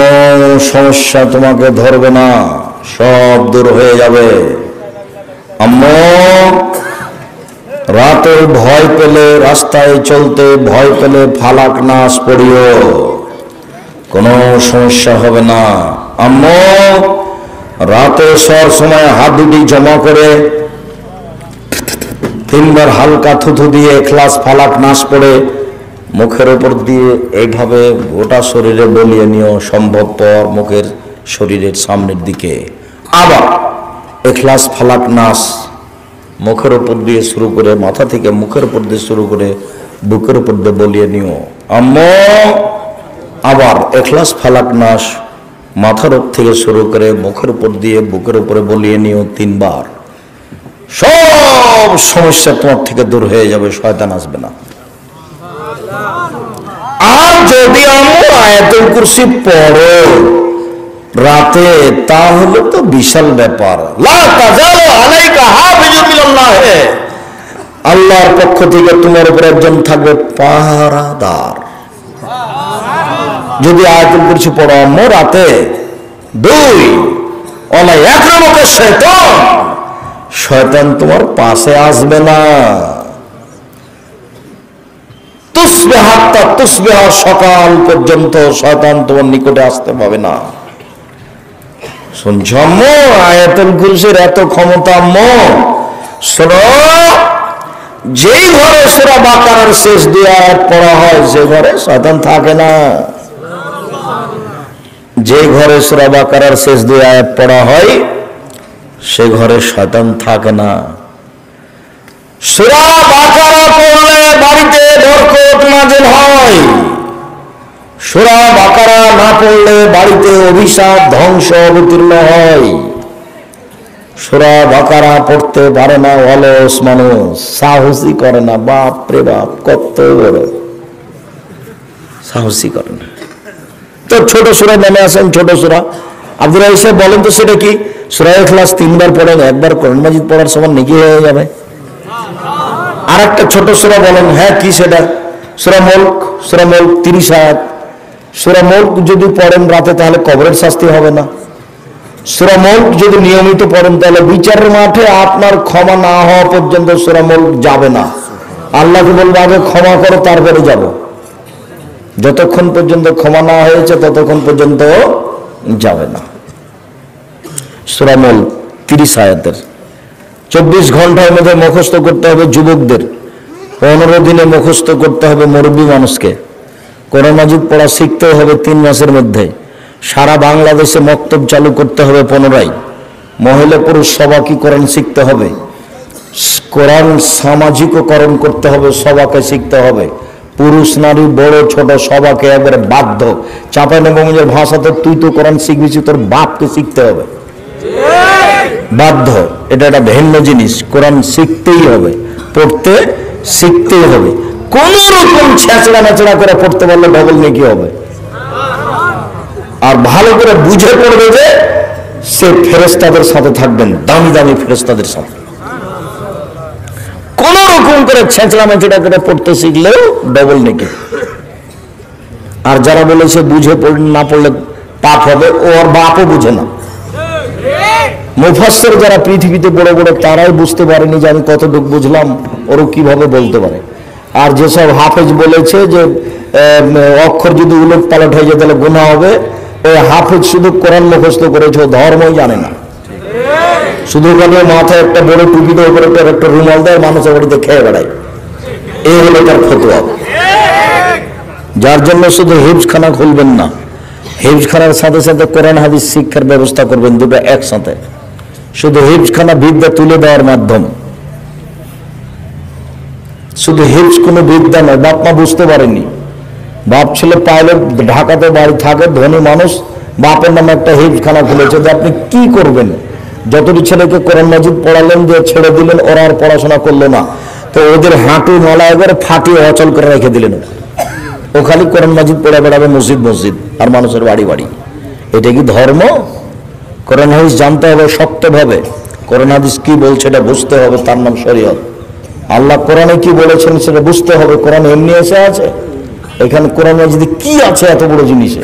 সমস্যা তোমাকে ধরবে না, সব দূর হয়ে যাবে। আম্মু রাতে ভয় পেলে, রাস্তায় চলতে ভয় পেলে ফালাক নাস পড়িও, কোনো সমস্যা হবে না। আম্মু রাতে শোয়ার সময় হাত দুটি জমা করে তিনবার হালকা থুথু দিয়ে ইখলাস ফালাক নাস পড়ে মুখের উপর দিয়ে এইভাবে গোটা শরীরে বলিয়ে নিও, সম্ভবপর মুখের শরীরের সামনের দিকে। আবার ইখলাস ফালাক নাস মুখের উপর দিয়ে শুরু করে, মাথা থেকে মুখের উপর দিয়ে শুরু করে বুকের উপর দিয়ে বলিয়ে নিও আম্মা। আবার ইখলাস ফালাক নাস মাথার উপর থেকে শুরু করে মুখের উপর দিয়ে বুকের উপরে বলিয়ে নিও 3 বার। সব সমস্যা তোমার থেকে দূর হয়ে যাবে, শয়তান আসবে না। আর যদি আমরা আয়াতুল কুরসি পড়ো রাতে, তাহলে তো বিশাল ব্যাপার। লা তাজালু আলাইকা হাফিজুম মিনাল্লাহ, আল্লাহর পক্ষ থেকে তোমার উপর একজন থাকবে পাহারাদার। যদি আয়াতুল কুরসি পড়ো আম্মু রাতে। 2 ওয়ালা ইয়াকরামুকা শাইতান, শয়তান তোমার পাশে আসবে না। তুসবিহা, সকাল পর্যন্ত শয়তান তোমার নিকটে আসতে পাবে না। শুনছো আম্মু, আয়াতুল কুরসির এত ক্ষমতা আম্মু। শোনো, যেই ঘরে সূরা বাকারার শেষ 2 আয়াত পড়া হয় সে ঘরে শয়তান থাকে না। যে ঘরে সূরা বাকারার শেষ 2 আয়াত পড়া হয় সে ঘরে শয়তান থাকে না। সূরা বাকারা পড়লে বাড়িতে বরকত নাযিল হয়, সূরা বাকারা না পড়লে বাড়িতে অভিশাপ ধ্বংস অবতীর্ণ হয়। সূরা বাকারা পড়তে পারে না অলস মানুষ, সাহসী করে না। বাপ রে বাপ, কত বড় সাহসী করে না। তো ছোট সূরা নামে আসেন, ছোট সূরা আব্দুল রাহিম সাহেব বলেন তো সেটা কি? সূরা ইখলাস 3 বার পড়েন, 1 বার কোরআন মাজিদ পড়ার সমান নেকি হয়ে যাবে। আর একটা ছোট সূরা বলেন, হ্যাঁ কি সেটা? সূরা মুলক, সূরা মুলক 30 আয়াত। সূরা মুলক যদি পড়েন রাতে তাহলে কবরের শাস্তি হবে না। সূরা মুলক যদি নিয়মিত পড়েন তাহলে বিচারের মাঠে আপনার ক্ষমা না হওয়া পর্যন্ত সূরা মুলক যাবে না। আল্লাহকে বলবো আগে ক্ষমা করো তারপরে যাব। যতক্ষণ পর্যন্ত ক্ষমা না হয়েছে ততক্ষণ পর্যন্ত যাবে না। সূরা মুলক 30 আয়াতের 24 ঘন্টার মধ্যে মুখস্থ করতে হবে যুবকদের, 15 দিনে মুখস্থ করতে হবে মুরব্বী মানুষকে। কোরআন মাজিদ পড়া শিখতে হবে 3 মাসের মধ্যে। সারা বাংলাদেশে মক্তব চালু করতে হবে 15ই। মহিলা পুরুষ সবাইকে কোরআন শিখতে হবে। কোরআন সামাজিককরণ করতে হবে, সবাইকে শিখতে হবে। পুরুষ নারী বড় ছোট সবাইকে একবারে বাধ্য। চাঁপাইনবাবগঞ্জের ভাষাতে তুই তো কোরআন শিখবি, তোর বাপকে শিখতে হবে, বাধ্য। এটা একটা ভিন্ন জিনিস। কোরআন শিখতেই হবে, পড়তে শিখতেই হবে। কোন রকম ছেঁচড়া মেচড়া করে পড়তে পারলে ডবল নেকি হবে। আর ভালো করে বুঝে পড়বে যে সে ফেরেশতাদের সাথে থাকবেন, দামি দামি ফেরেশতাদের সাথে। কোন রকম করে ছেঁচড়া মেচড়া করে পড়তে শিখলেও ডবল নেকি। আর যারা বলেছে বুঝে না পড়লে পাপ হবে, ওর বাপও বুঝে না। মুফাসসির যারা পৃথিবীতে বড় বড় তারাই বুঝতে পারেনি যে আমি কতটুকু বুঝলাম, ওরও কিভাবে বলতে পারে। আর যেসব হাফেজ বলেছে যে অক্ষর যদি উলট পালট হয়ে যায় তাহলে গুনাহ হবে, ওই হাফেজ শুধু কোরআন মুখস্থ করেছে, ধর্মই জানে না। শুধু ওখানে মাথায় একটা বড় টুপি দেওয়ার উপরে একটা রুমাল দেয়, মানুষের বাড়িতে খেয়ে বেড়ায়। এই হলো তার ফতোয়া। যার জন্য শুধু হিফজখানা খুলবেন না, হিফজখানার সাথে সাথে কোরআন হাদিস শিক্ষার ব্যবস্থা করবেন, দুটো একসাথে। শুধু হিফজখানা বিদ্যা তুলে দেওয়ার মাধ্যম, শুধু হিফজ কোনো বিদ্যা নয়। বাপ মা বুঝতে পারেনি, বাপ ছেলে পাইলট, ঢাকাতে বাড়ি থাকে, ধনী মানুষ, বাপের নামে একটা হিফজখানা খুলেছে। যে আপনি কি করবেন? যতটি ছেলেকে কোরআন মাজিদ পড়ালেন, যে ছেড়ে দিলেন, ওরা আর পড়াশোনা করলো না, তো ওদের হাঁটু নলা একবার ফাটিয়ে অচল করে রেখে দিলেন। ও খালি কোরআন মাজিদ পড়ে বেড়াবে মসজিদ মসজিদ আর মানুষের বাড়ি বাড়ি। এটা কি ধর্ম? কোরআন হাদিস জানতে হবে শক্তভাবে। কোরআন হাদিস কি বলছে এটা বুঝতে হবে, তার নাম শরীয়ত। আল্লাহ কোরআনে কি বলেছেন সেটা বুঝতে হবে। কোরআন এমনি এসে আছে, এখানে কোরআন মাজিদে কি আছে এত বড় জিনিসে,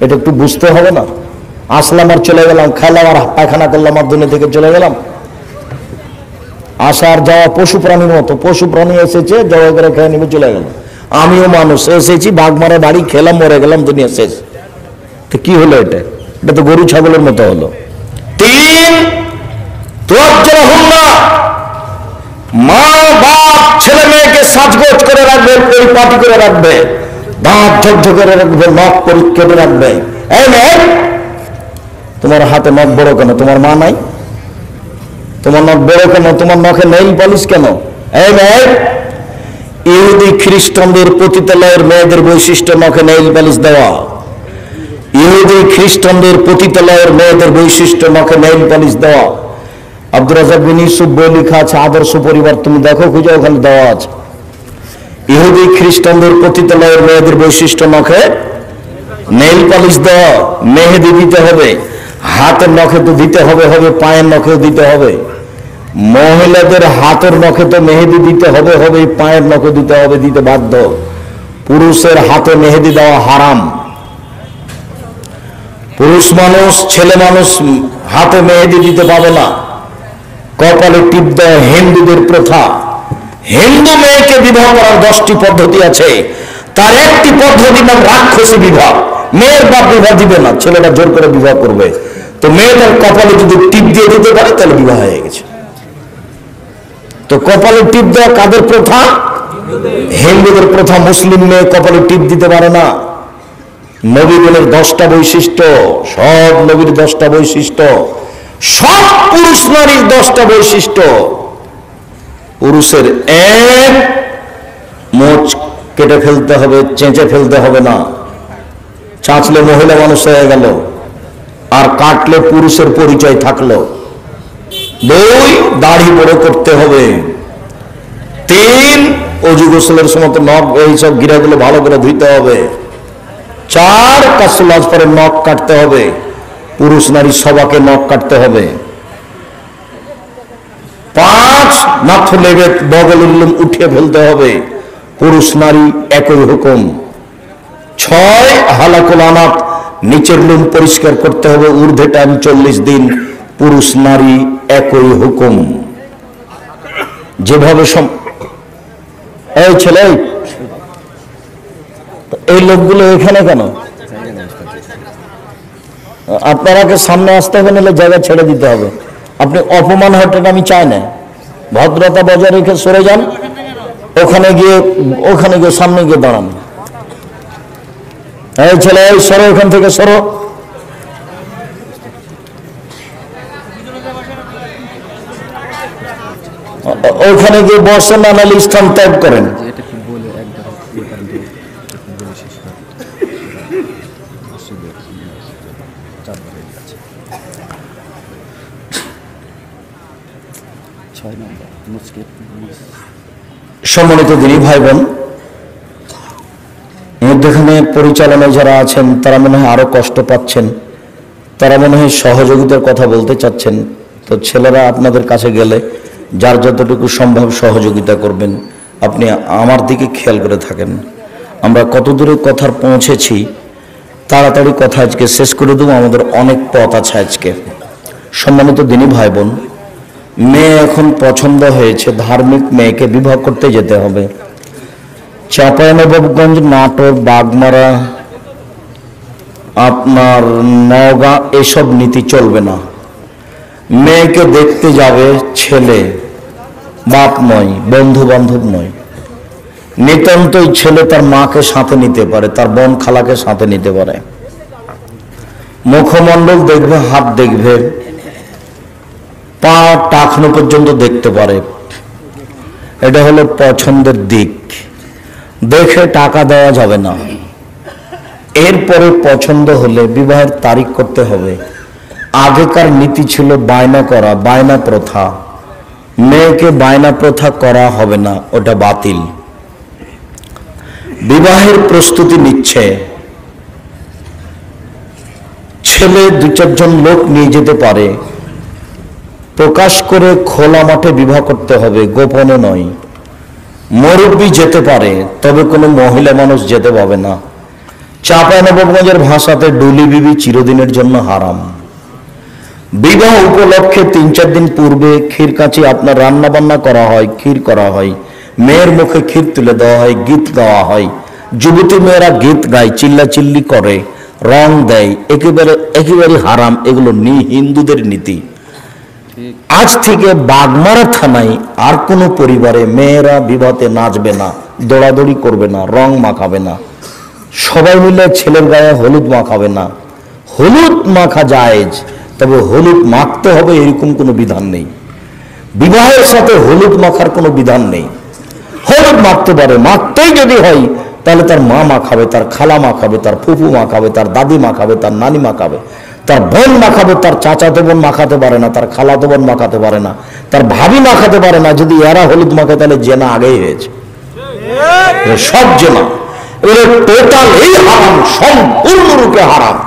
এটা একটু বুঝতে হবে না? আসলাম আর চলে গেলাম, খেলাম আর পায়খানা করলাম আর দুনিয়া থেকে চলে গেলাম। আসার যাওয়া পশু প্রাণীর মতো, পশু প্রাণী এসেছে জবাই করে খেয়ে নিবে চলে গেল। আমিও মানুষ, এসেছি বাঘ মারা বাড়ি, খেলাম মরে গেলাম, দুনিয়া শেষ। তো কি হলো? এটা এটা তো গরু ছাগলের মতো হলো। 3 মা রাখবে, পরিপাটি করে রাখবে, দাঁত ঝকঝকে রাখবে, নখ কেটে রাখবে। এই মেয়ে, তোমার হাতে নখ বড় কেন? তোমার মা নাই? তোমার নখ বড় কেন? তোমার নখে নেইল পলিশ কেন? এই মেয়ে, ইহুদি খ্রিস্টানদের পতিতালয়ের মেয়েদের বৈশিষ্ট্য নখে নেইল পলিশ দেওয়া। ইহুদি খ্রিস্টানদের পতিতালয়ের মেয়েদের বৈশিষ্ট্য নখে নেইল পলিশ দেওয়া। আব্দুর রাজ্জাক বিন ইউসুফ বই লেখা আছে, আদর্শ পরিবার, তুমি দেখো, খুঁজে, ওখানে দেওয়া আছে। ইহুদি খ্রিস্টানদের পতিতালয়ের মেয়েদের বৈশিষ্ট্য নখে নেইল পলিশ দেওয়া, মেহেদি দিতে হবে, হাতের নখে তো দিতে হবে, পায়ের নখেও দিতে হবে। মহিলাদের হাতের নখে তো মেহেদি দিতে হবে, পায়ের নখে দিতে হবে, দিতে বাধ্য। পুরুষের হাতে মেহেদি দেওয়া হারাম। পুরুষ মানুষ, ছেলে মানুষ হাতে মেহেদি দিতে পাবে না। কপালে টিপ দেওয়া হিন্দুদের প্রথা। হিন্দু মেয়েকে বিবাহ করার 10টি পদ্ধতি আছে, তার একটি পদ্ধতির নাম রাক্ষসী বিবাহ। মেয়ের বাপ বিবাহ দিবে না, ছেলেটা জোর করে বিবাহ করবে। তো মেয়েটার কপালে যদি টিপ দিয়ে দিতে পারে তাহলে বিবাহ হয়ে গেছে। তো কপালে টিপ দেওয়া কাদের প্রথা? হিন্দুদের প্রথা। মুসলিম মেয়ে কপালে টিপ দিতে পারে না। নবীগণের 10টা বৈশিষ্ট্য, সব নবীর 10টা বৈশিষ্ট্য, সব পুরুষ নারীর 10টা বৈশিষ্ট্য। পুরুষের এক, মোচ কেটে ফেলতে হবে, চেঁচে ফেলতে হবে না, চাঁচলে মহিলা মানুষ হয়ে গেল, আর কাটলে পুরুষের পরিচয় থাকলো। 2, দাড়ি বড় করতে হবে। 3, অজু গোসলের সময় নখ এইসব গিরাগুলো ভালো করে ধুইতে হবে। 4, কাসুলাজ পরে নখ কাটতে হবে, পুরুষ নারী সবাকে নখ কাটতে হবে। 5, নাথু লেগে বগলের লোম উঠিয়ে ফেলতে হবে, পুরুষ নারী একই হুকুম। 6, হালাকুল আনাত, নিচের লোম পরিষ্কার করতে হবে, ঊর্ধ্বে টাইম 40 দিন, পুরুষ নারী একই হুকুম। যেভাবে এই ছেলে, এই লোকগুলো এখানে কেন? আপনারাকে সামনে আসতে হবে, নাহলে জায়গা ছেড়ে দিতে হবে। আপনি অপমান হওয়াটা আমি চাই না, ভদ্রতা বজায় রেখে সরে যান। ওখানে গিয়ে সামনে গিয়ে দাঁড়ান। এই ছেলে, এই সরো, ওখান থেকে সরো। ওখানে গিয়ে বসেন, না নাহলে স্থান ত্যাগ করেন। সম্মানিত দিনী ভাই বোন, মধ্যখানে পরিচালনায় যারা আছেন তারা মনে হয় আরো কষ্ট পাচ্ছেন, তারা মনে হয় সহযোগিতার কথা বলতে চাচ্ছেন। তো ছেলেরা আপনাদের কাছে গেলে যার যতটুকু সম্ভব সহযোগিতা করবেন। আপনি আমার দিকে খেয়াল করে থাকেন, আমরা কত দূরে কথা পৌঁছেছি। তাড়াতাড়ি কথা আজকে শেষ করে দেবো, আমাদের অনেক পথ আছে আজকে। সম্মানিত দিনী ভাই বোন, মেয়ে এখন পছন্দ হয়েছে, ধার্মিক মেয়েকে বিবাহ করতে যেতে হবে। চাঁপাইনবাবগঞ্জ, নাটোর, বাগমারা, আপনার নওগাঁ, এসব নীতি চলবে না। মেয়েকে দেখতে যাবে ছেলে, বাপ নয়, বন্ধু বান্ধব নয়। নিতান্তই ছেলে তার মাকে সাথে নিতে পারে, তার বোন খালাকে সাথে নিতে পারে। মুখমণ্ডল দেখবে, হাত দেখবে, পা টাকনো পর্যন্ত দেখতে পারে। এটা হলো পছন্দের দিক। দেখে টাকা দেওয়া যাবে না। এরপরে পছন্দ হলে বিবাহের তারিখ করতে হবে। আগেকার নীতি ছিল বায়না করা, বায়না প্রথা। মেয়েকে বায়না প্রথা করা হবে না, ওটা বাতিল। বিবাহের প্রস্তুতি নিচ্ছে, ছেলে 2-4 জন লোক নিয়ে যেতে পারে। প্রকাশ করে খোলা মাঠে বিবাহ করতে হবে, গোপনে নয়। মুরব্বি যেতে পারে, তবে কোনো মহিলা মানুষ যেতে পাবে না। চাঁপাইনবাবগঞ্জের ভাষাতে ডুলি বিবি চিরদিনের জন্য হারাম। বিবাহ উপলক্ষে 3-4 দিন পূর্বে ক্ষীরকাঁচি আপনার রান্না বান্না করা হয়, ক্ষীর করা হয়, মেয়ের মুখে ক্ষীর তুলে দেওয়া হয়, গীত গাওয়া হয়। যুবতী মেয়েরা গীত গায়, চিল্লাচিল্লি করে, রং দেয়, একেবারে হারাম। এগুলো হিন্দুদের নীতি। আজ থেকে বাগমারা থানায় আর কোনো পরিবারে মেয়েরা বিবাহতে নাচবে না। দৌড়াদৌড়ি করবে না, রং মাখাবে না, সবাই মিলে ছেলের গায়ে হলুদ মাখাবে না। হলুদ মাখা জায়েজ, তবে হলুদ মাখতে হবে এরকম কোনো বিধান নেই। বিবাহের সাথে হলুদ মাখার কোনো বিধান নেই। হলুদ মাখতে পারে, মাখতেই যদি হয় তাহলে তার মা মাখাবে, তার খালা মাখাবে, তার ফুফু মাখাবে, তার দাদি মাখাবে, তার নানি মাখাবে, তার বোন মাখাবে। তার চাচাতো বোন মাখাতে পারে না, তার খালাতো বোন মাখাতে পারে না, তার ভাবি মাখাতে পারে না। যদি এরা হলুদ মাখে তাহলে জেনা আগেই হয়েছে, সব জেনা। টোটাল এই হারাম, সম্পূর্ণরূপে হারাম।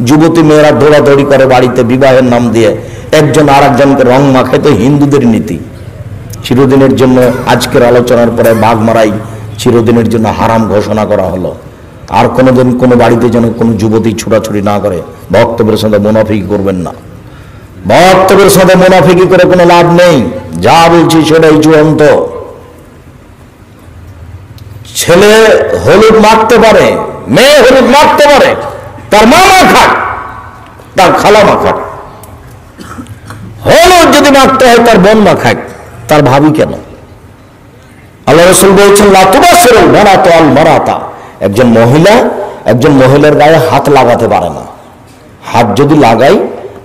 যুবতী মেয়েরা দৌড়াদৌড়ি করে বাড়িতে বিবাহের নাম দিয়ে, একজন আর একজনকে রং মাখে, তো হিন্দুদের নীতি। চিরদিনের জন্য আজকের আলোচনার পরে বাঘমারাই চিরদিনের জন্য হারাম ঘোষণা করা হলো। আর কোনোদিন কোনো বাড়িতে যেন কোনো যুবতী ছোটাছুটি না করে। বক্তব্যের সাথে মুনাফিকি করবেন না, বক্তব্যের সাথে মুনাফিকি করে কোনো লাভ নেই। যা বলছি সেটাই চূড়ান্ত। ছেলে হলুদ মাখতে পারে, মেয়ে হলুদ মাখতে পারে, তার মা মাখাক, তার খালা মাখাক। হলুদ যদি মাখতে হয় তার বোন মাখাক, তার ভাবি কেন? আল্লাহ রাসূল বলছেন লা তুবাসসিরুল মারাতু আল মারাতা, একজন মহিলার গায়ে হাত লাগাতে পারে না। হাত যদি লাগাই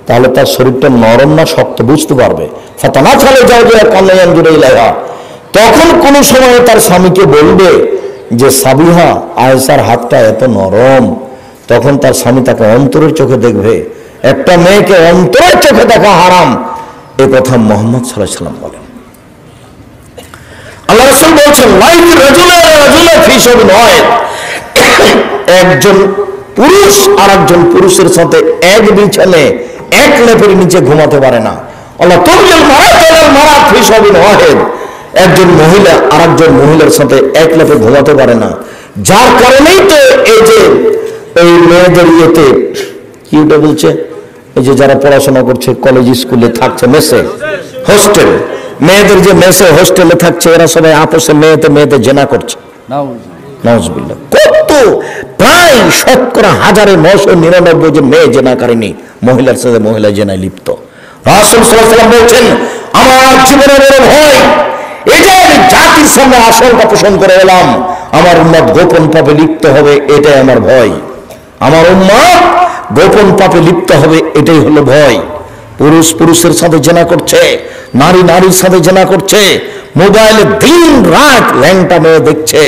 তাহলে তার শরীরটা নরম না শক্ত বুঝতে পারবে। ফাতানা চলে যাও যে কান্নায়ান জুড়ে ইলাইহা, তখন কোন সময় তার স্বামীকে বলবে যে সাবিহা, আয়েশার হাতটা এত নরম, তখন তার স্বামী তাকে অন্তরের চোখে দেখবে। একটা মেয়েকে অন্তরের চোখে দেখা হারাম, এ কথা মুহাম্মদ সাল্লাল্লাহু আলাইহি ওয়াসাল্লাম বলেন। আল্লাহ রাসূল বলছেন লাইক রাজুলা ফি শাবিন ওয়াহিদ, একজন পুরুষ আর একজন পুরুষের সাথে এক বিছানে এক লেপের নিচে ঘুমাতে পারে না। আল্লাহ তুমিল মারাত ফি শাবিন ওয়াহিদ, একজন মহিলা আর একজন মহিলার সাথে এক লেপে ঘুমাতে পারে না। যার কারণেই তো এই যে এই মেয়েদের ইয়েতে কি ওটা বলছে, এই যে যারা পড়াশোনা করছে কলেজ স্কুলে থাকছে মেসে হোস্টেল, মেয়েদের যে মেসে হোস্টেলে থাকছে এরা সবাই আপোষে মেয়েতে জেনা করছে। নাউজুবিল্লাহ। কত প্রায় 999 যে মেয়ে জেনাকারিনী, মহিলার সাথে মহিলা জেনায় লিপ্ত। রাসূল সাল্লাল্লাহু আলাইহি ওয়াসাল্লাম বলছেন আমার জীবনের বড় ভয় এই যে আমি জাতির সামনে আশঙ্কা পোষণ করে এলাম, আমার উম্মত গোপন পাপে লিপ্ত হবে, এটাই আমার ভয়। আমার উম্মত গোপন পাপে লিপ্ত হবে, এটাই হলো ভয়। পুরুষ পুরুষের সাথে জেনা করছে, নারী নারীর সাথে জেনা করছে, মোবাইলে দিন রাত ল্যাংটা মেয়ে দেখছে,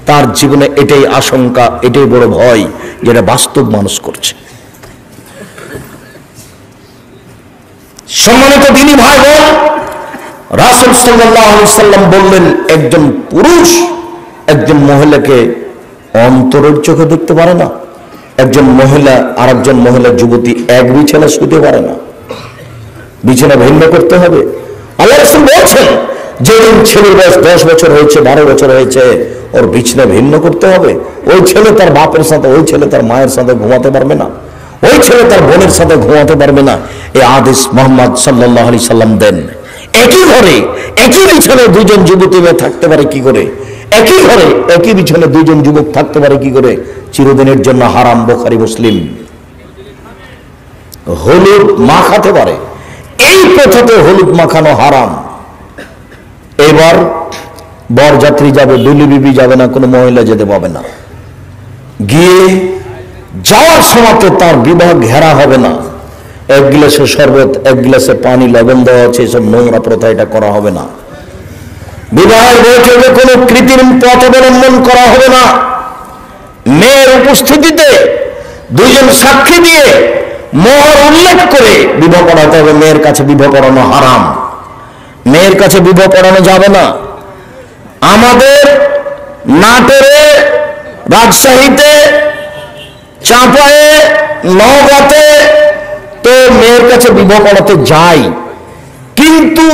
তার জীবনে এটাই আশঙ্কা, এটাই বড় ভয়, যেটা বাস্তব মানুষ করছে। সম্মানিত দিনী ভাই বোন, রাসূল সাল্লাল্লাহু আলাইহি ওয়াসাল্লাম বললেন একজন পুরুষ একজন মহিলাকে অন্তরের চোখে দেখতে পারে না, একজন মহিলা আর একজন মহিলা যুবতী এক বিছানা শুতে পারে না, বিছানা ভিন্ন করতে হবে। আল্লাহ রাসূল বলছেন যেদিন ছেলের বয়স 10 বছর হয়েছে, 12 বছর হয়েছে, ওর বিছানা ভিন্ন করতে হবে। ওই ছেলে তার বাপের সাথে, ওই ছেলে তার মায়ের সাথে ঘুমাতে পারবে না, ওই ছেলে তার বোনের সাথে ঘুমাতে পারবে না। এই আদেশ মুহাম্মদ সাল্লাল্লাহু আলাইহি সাল্লাম দেন। একই ঘরে একই বিছানায় দুজন যুবতী মেয়ে থাকতে পারে কি করে? একই ঘরে একই বিছানায় দুজন যুবক থাকতে পারে কি করে? চিরদিনের জন্য হারাম। বুখারী মুসলিম। হলুদ মাখাতে পারে, এই প্রথাতে হলুদ মাখানো হারাম। এবার বরযাত্রী যাবে, দুলি বিবি যাবে না, কোনো মহিলা যেতে পাবে না। গিয়ে যাওয়ার সময় তার বিবাহ ঘেরা হবে না, এক গ্লাসে শরবত, এক গ্লাসে পানি, লবণ দেওয়া আছে, এসব নোংরা প্রথা এটা করা হবে না। বিবাহের বৈঠকে কোনো কৃত্রিম পথ অবলম্বন করা হবে না। মেয়ের উপস্থিতিতে দুইজন সাক্ষী দিয়ে মোহর উল্লেখ করে বিবাহ পড়াতে হবে। মেয়ের কাছে বিবাহ পড়ানো হারাম, মেয়ের কাছে বিবাহ পড়ানো যাবে না। আমাদের নাটোরে, রাজশাহীতে, চাঁপায়ে, নওগাঁতে তো মেয়ের কাছে বিবাহ পড়াতে যাই, কিন্তু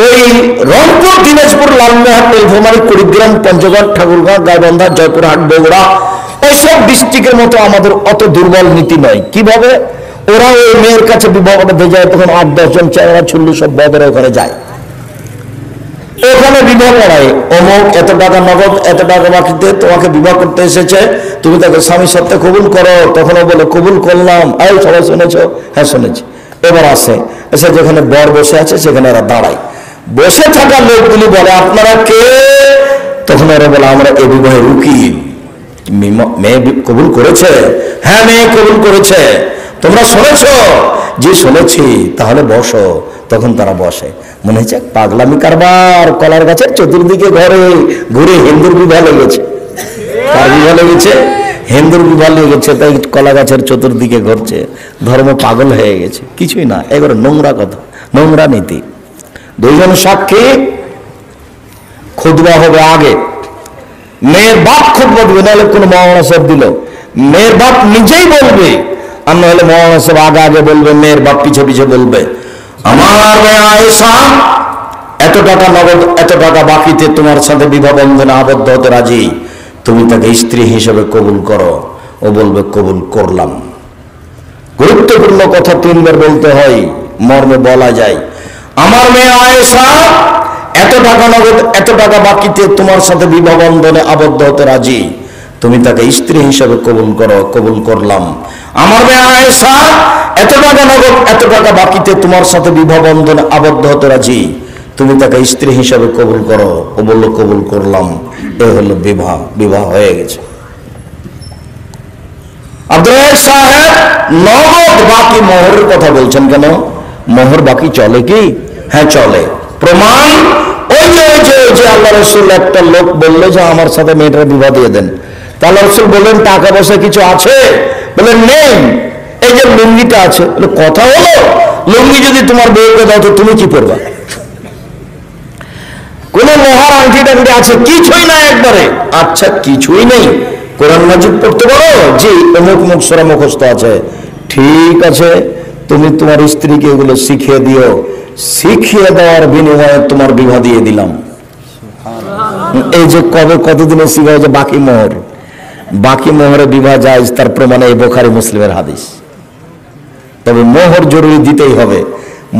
ওই রংপুর, দিনাজপুর, লালমোহন, নীলফামারী, কুড়িগ্রাম, পঞ্চগড়, ঠাকুরগাঁও, গাইবান্ধা, জয়পুরহাট, বগুড়া ওইসব ডিস্ট্রিক্টের মতো আমাদের অত দুর্বল নীতি নয়। কিভাবে ওরা ওই মেয়ের কাছে বিবাহ পড়াতে যায়, তখন 8-10 জন চেহারা ছুল্লু সব বদরে ওখানে যায়, ওখানে বিবাহ পড়ায়। অমুক এত টাকা নগদ, এত টাকা বাকিতে তোমাকে বিবাহ করতে এসেছে, তুমি তাকে স্বামী সত্ত্বে কবুল করো। তখন ও বলে কবুল করলাম। এই সবাই শুনেছ? হ্যাঁ শুনেছি। এবার আসে, এসে যেখানে বর বসে আছে সেখানে এরা দাঁড়ায়। বসে থাকা লোকগুলি বলে আপনারা কে? তখন ওরা বলে আমরা এ বিবাহের উকিল। মেয়ে কবুল করেছে? হ্যাঁ মেয়ে কবুল করেছে। তোমরা শুনেছ? যে শুনেছি। তাহলে বসো। তখন তারা বসে। মনে হচ্ছে পাগলামি কারবার, কলার গাছের চতুর্দিকে ঘরে ঘুরে হিন্দুর বিবাহ লেগেছে। কার বিবাহ লেগেছে? হিন্দুর বিবাহ লেগেছে, তাই কলা গাছের চতুর্দিকে ঘুরছে। ধর্ম পাগল হয়ে গেছে। কিছুই না, এবারে নোংরা কথা, নোংরা নীতি। দুইজন সাক্ষী, খুতবা হবে আগে। মেয়ের বাপ খুতবা দিবে, নাহলে কোনো মৌলানা সাহেব দিল। মেয়ের বাপ নিজেই বলবে, আর নাহলে মৌলানা সাহেব আগে আগে বলবে, মেয়ের বাপ পিছে পিছে বলবে, আমার মেয়ে আয়েশা এত টাকা নগদ, এত টাকা বাকিতে তোমার সাথে বিবাহ বন্ধনে আবদ্ধ হতে রাজি, তুমি তাকে স্ত্রী হিসেবে কবুল করো। ও বলবে কবুল করলাম। গুরুত্বপূর্ণ কথা 3 বার বলতে হয়, মর্মে বলা যায়, আমার মেয়ে আয়েশা এত টাকা নগদ, এত টাকা বাকিতে তোমার সাথে বিবাহ বন্ধনে আবদ্ধ হতে রাজি, তুমি তাকে স্ত্রী হিসেবে কবুল করো। কবুল করলাম। আমার মেয়ে আয়েশা এত টাকা নগদ, এত টাকা বাকিতে তোমার সাথে বিবাহ বন্ধনে আবদ্ধ হতে রাজি, তুমি তাকে স্ত্রী হিসেবে কবুল করো। ও বলল কবুল করলাম। এ হলো বিবাহ। বিবাহ হয়ে গেছে। আব্দুল সাহেব নগদ বাকি মোহরের কথা বলছেন কেন? মোহর বাকি চলে কি? হ্যাঁ চলে। প্রমাণ ওই যে আল্লাহ রসুল, একটা লোক বললো যে আমার সাথে মেয়েটার বিবাহ দিয়ে দেন। তা আল্লাহ রসুল বললেন টাকা পয়সা কিছু আছে? বললেন নেই। এই যে লুঙ্গিটা আছে। কথা হলো, লুঙ্গি যদি তোমার বউকে দাও তো তুমি কি করবা? কোন মোহর আংটি টাংটি আছে? কিছুই না একবারে। আচ্ছা কিছুই নেই, কোরআন মাজিদ পড়তে পারো? যে অমুক মুখ সূরা মুখস্থ আছে। ঠিক আছে, তুমি তোমার স্ত্রীকে এগুলো শিখিয়ে দিও। শিখিয়ে দেওয়ার বিনিময়ে তোমার বিবাহ দিয়ে দিলাম। এই যে কতদিনে শিখা যে বাকি মোহর, বাকি মোহরে বিবাহ জায়েজ, তার প্রমাণে এই বুখারী মুসলিমের হাদিস। তবে মোহর জরুরি দিতেই হবে।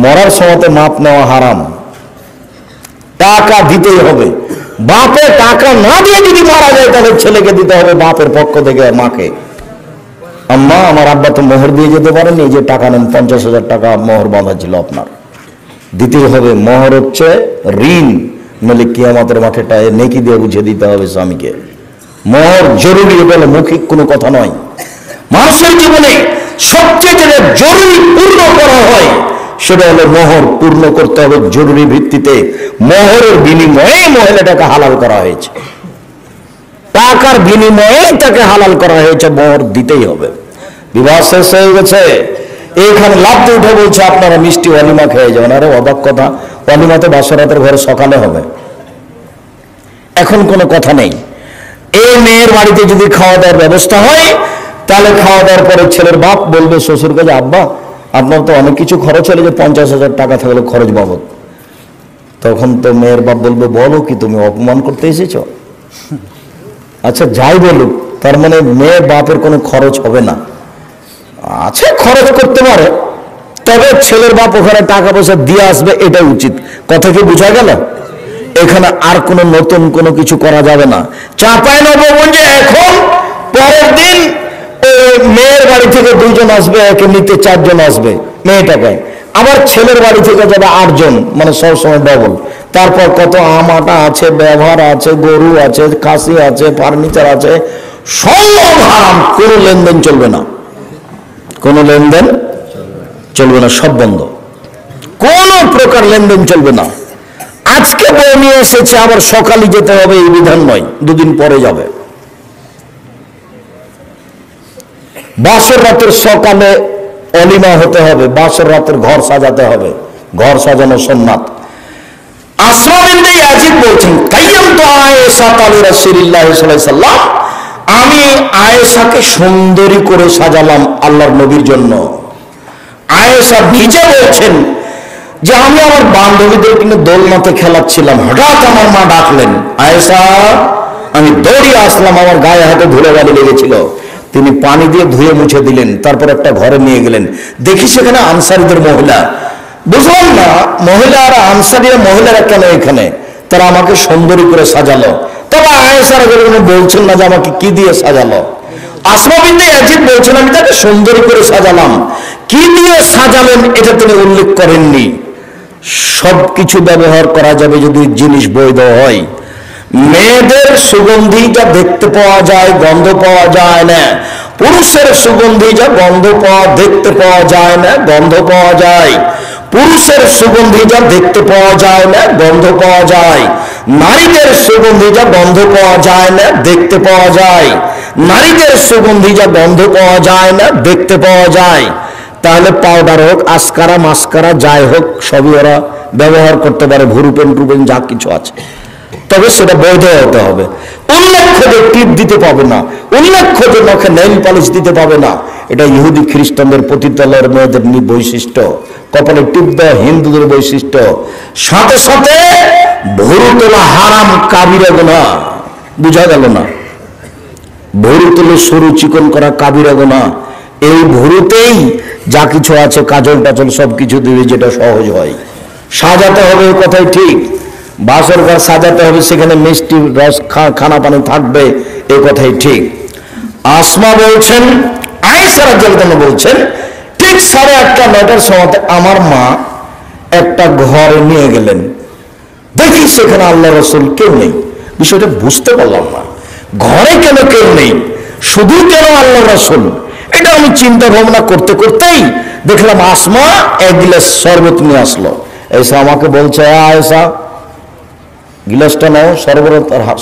মরার সময়তে মাপ নেওয়া হারাম। টাকা দিতেই হবে। বাপে টাকা না দিয়ে যদি মারা যায় তাহলে ছেলেকে দিতে হবে বাপের পক্ষ থেকে মাকে। আম্মা আমার আব্বা তো মোহর দিয়ে যেতে পারেনি, যে টাকা নেন 50,000 টাকা মোহর বাঁধা ছিল আপনার, দিতেই হবে। মোহর হচ্ছে ঋণ, নইলে কিয়ামতের মাঠে নেকি দিয়ে বুঝে দিতে হবে স্বামীকে। মোহর জরুরি, বলে মৌখিক কোনো কথা নয়। মানুষের জীবনে সবচেয়ে যেটা জরুরি পূর্ণ করা হয় সেটা হলো মোহর পূর্ণ করতে হবে জরুরি ভিত্তিতে। মোহরের বিনিময়ে মহিলাটাকে হালাল করা হয়েছে, টাকার বিনিময়ে তাকে হালাল করা হয়েছে, মোহর দিতেই হবে। বিবাহ শেষ হয়ে গেছে, এইখানে লাফতে উঠে বলছে আপনারা মিষ্টি ওয়ালিমা খেয়ে যাবেন। আরে অবাক কথা, ওয়ালিমাতে বাসরাতের ঘরে সকালে হবে, এখন কোনো কথা নেই। এই মেয়ের বাড়িতে যদি খাওয়া দাওয়ার ব্যবস্থা হয় তাহলে খাওয়া দাওয়ার পরে ছেলের বাপ বলবে শ্বশুরকে যে আব্বা আপনার তো অনেক কিছু খরচ হলে, যে 50,000 টাকা থাকলে খরচ বাবদ। তখন তো মেয়ের বাপ বলবে বলো কি তুমি অপমান করতে এসেছ? আচ্ছা যাই বলুক, তার মানে মেয়ের বাপের কোনো খরচ হবে না। আচ্ছা খরচ করতে পারে, তবে ছেলের বাপ ওখানে টাকা পয়সা দিয়ে আসবে, এটা উচিত। কথা কি বোঝা গেল? এখানে আর কোনো নতুন কোনো কিছু করা যাবে না। চাঁপাইনবাবগঞ্জে এখন পরের দিন মেয়ের বাড়ি থেকে 2 জন আসবে, একে নিতে 4 জন আসবে মেয়েটাকে, আবার ছেলের বাড়ি থেকে যাবে 8 জন, মানে সবসময় ডবল। তারপর কত আম আটা আছে, ব্যবহার আছে, গরু আছে, খাসি আছে, ফার্নিচার আছে, সব হারাম। কোনো লেনদেন চলবে না, কোনো লেনদেন চলবে না, সব বন্ধ। কোন প্রকার লেনদেন চলবে না। আজকে বউ নিয়ে এসেছে, আবার সকালে যেতে হবে এই বিধান নয়, 2 দিন পরে যাবে। বাসর রাতের সকালে অলিমা হতে হবে, বাসর রাতের ঘর সাজাতে হবে, ঘর সাজানো সুন্নাত। আসমা বিনতে ইয়াজিদ বলছেন কাইয়ামতু আয়েশা লি রাসূলিল্লাহ সাল্লাল্লাহু আলাইহি ওয়াসাল্লাম, আমি আয়েশাকে সুন্দরী করে সাজালাম আল্লাহর নবীর জন্য। আয়েশা নিজে বলছেন যে আমি আমার বান্ধবীদের কিনে দোলনাতে খেলাচ্ছিলাম, হঠাৎ আমার মা ডাকলেন, আয়েশা। আমি দৌড়িয়ে আসলাম, আমার গায়ে হাতে ধুলোবালি লেগেছিল। তিনি পানি দিয়ে ধুয়ে মুছে দিলেন, তারপর একটা ঘরে নিয়ে গেলেন। দেখি সেখানে আনসারীদের মহিলা। বুঝলাম না মহিলা আর আনসারীরা মহিলারা কেন এখানে, তারা আমাকে সুন্দরী করে সাজালো। তবে আয়েশা রাদিয়াল্লাহু আনহা বলছেন না যে আমাকে কি দিয়ে সাজালো। আসমা বিনতে ইয়াজিদ বলছেন আমি তাকে সুন্দরী করে সাজালাম। কি দিয়ে সাজালেন এটা তিনি উল্লেখ করেননি। সবকিছু ব্যবহার করা যাবে যদি জিনিস বৈধ হয়। মেয়েদের সুগন্ধি যা দেখতে পাওয়া যায়, গন্ধ পাওয়া যায় না। পুরুষের সুগন্ধি যা গন্ধ পাওয়া দেখতে পাওয়া যায় না, গন্ধ পাওয়া যায়। পুরুষের সুগন্ধি যা দেখতে পাওয়া যায় না, গন্ধ পাওয়া যায়। নারীদের সুগন্ধি যা গন্ধ পাওয়া যায় না, দেখতে পাওয়া যায়। নারীদের সুগন্ধি যা গন্ধ পাওয়া যায় না, দেখতে পাওয়া যায়। তাহলে পাউডার হোক, আসকারা মাস্কারা যাই হোক, সবই ওরা ব্যবহার করতে পারে, ভুরুপেন টুপেন যা কিছু আছে। তবে সেটা বৈধ হতে হবে। উল্লেখ্য যে টিপ দিতে পাবে না, উল্লেখ্য যে নখে নেইল পালিশ দিতে পাবে না, এটা ইহুদি খ্রিস্টানদের পতিতালয়ের মেয়েদের বৈশিষ্ট্য। কপালে টিপ দেওয়া হিন্দুদের বৈশিষ্ট্য। সাথে সাথে ভুরু তোলা হারাম, কাবিরা গুনাহ। বুঝা গেল না? ভুরু তুলে সরু চিকন করা কাবিরা গুনাহ। এই ভুরুতেই যা কিছু আছে, কাজল টাজল সবকিছু দিবে, যেটা সহজ হয়। সাজাতে হবে, কথাই ঠিক। বাসর ঘর সাজাতে হবে, সেখানে মিষ্টি রস খানা পানি থাকবে, এ কথাই ঠিক। আসমা বলছেন, আয়েশা রাদিয়াল্লাহু বলছেন, ঠিক 8:30 9টার সময় আমার মা একটা ঘরে নিয়ে গেলেন। দেখি সেখানে আল্লাহ রাসূল কেউ নেই। বিষয়টা বুঝতে পারলাম না, ঘরে কেন কেউ নেই, শুধু কেন আল্লাহ রাসূল? এটা আমি চিন্তা ভাবনা করতে করতেই দেখলাম আসমা 1 গ্লাস শরবত নিয়ে আসলো। এসে আমাকে বলছে, আয়েশা গিলাসটা নাও,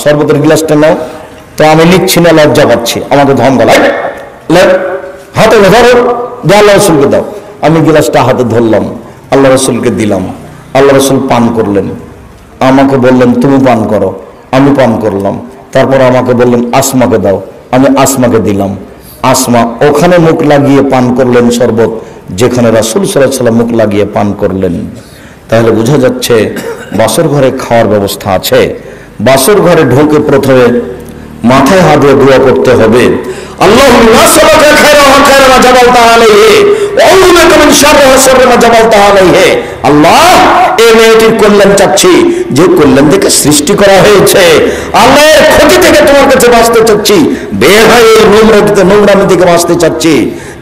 শরবতের গিলাসটা নাও। তো আমি লিখছি না, লজ্জা পাচ্ছি। আমাকে ধম গলায়, হাতে ধরো, যে আল্লাহ রসুলকে দাও। আমি গিলাসটা হাতে ধরলাম, আল্লাহ রসুলকে দিলাম। আল্লাহ রসুল পান করলেন। আমাকে বললেন, তুমি পান করো। আমি পান করলাম। তারপর আমাকে বললেন, আসমাকে দাও। আমি আসমাকে দিলাম। আসমা ওখানে মুখ লাগিয়ে পান করলেন শরবত, যেখানে রাসূল সাল্লাল্লাহু আলাইহি ওয়াসাল্লাম মুখ লাগিয়ে পান করলেন। তাহলে বোঝা যাচ্ছে বাসর ঘরে খাওয়ার ব্যবস্থা আছে। বাসর ঘরে ঢোকে প্রথমে মাথায় হাত দিয়ে দোয়া করতে হবে, আল্লাহুম্মা সালাকা খায়রা ওয়া খায়রা মা জাবালতা আলাইহি ওয়া আউযু বিকা মিন শাররি ওয়া শাররি মা জাবালতা আলাইহি। আল্লাহ, এই মেয়েটির কল্যাণ চাচ্ছি, যে কল্যাণ থেকে সৃষ্টি করা হয়েছে। আল্লাহ, এর ক্ষতি থেকে তোমার কাছে বাঁচতে চাচ্ছি। বেহাই এই নোংরামি থেকে বাঁচতে চাচ্ছি।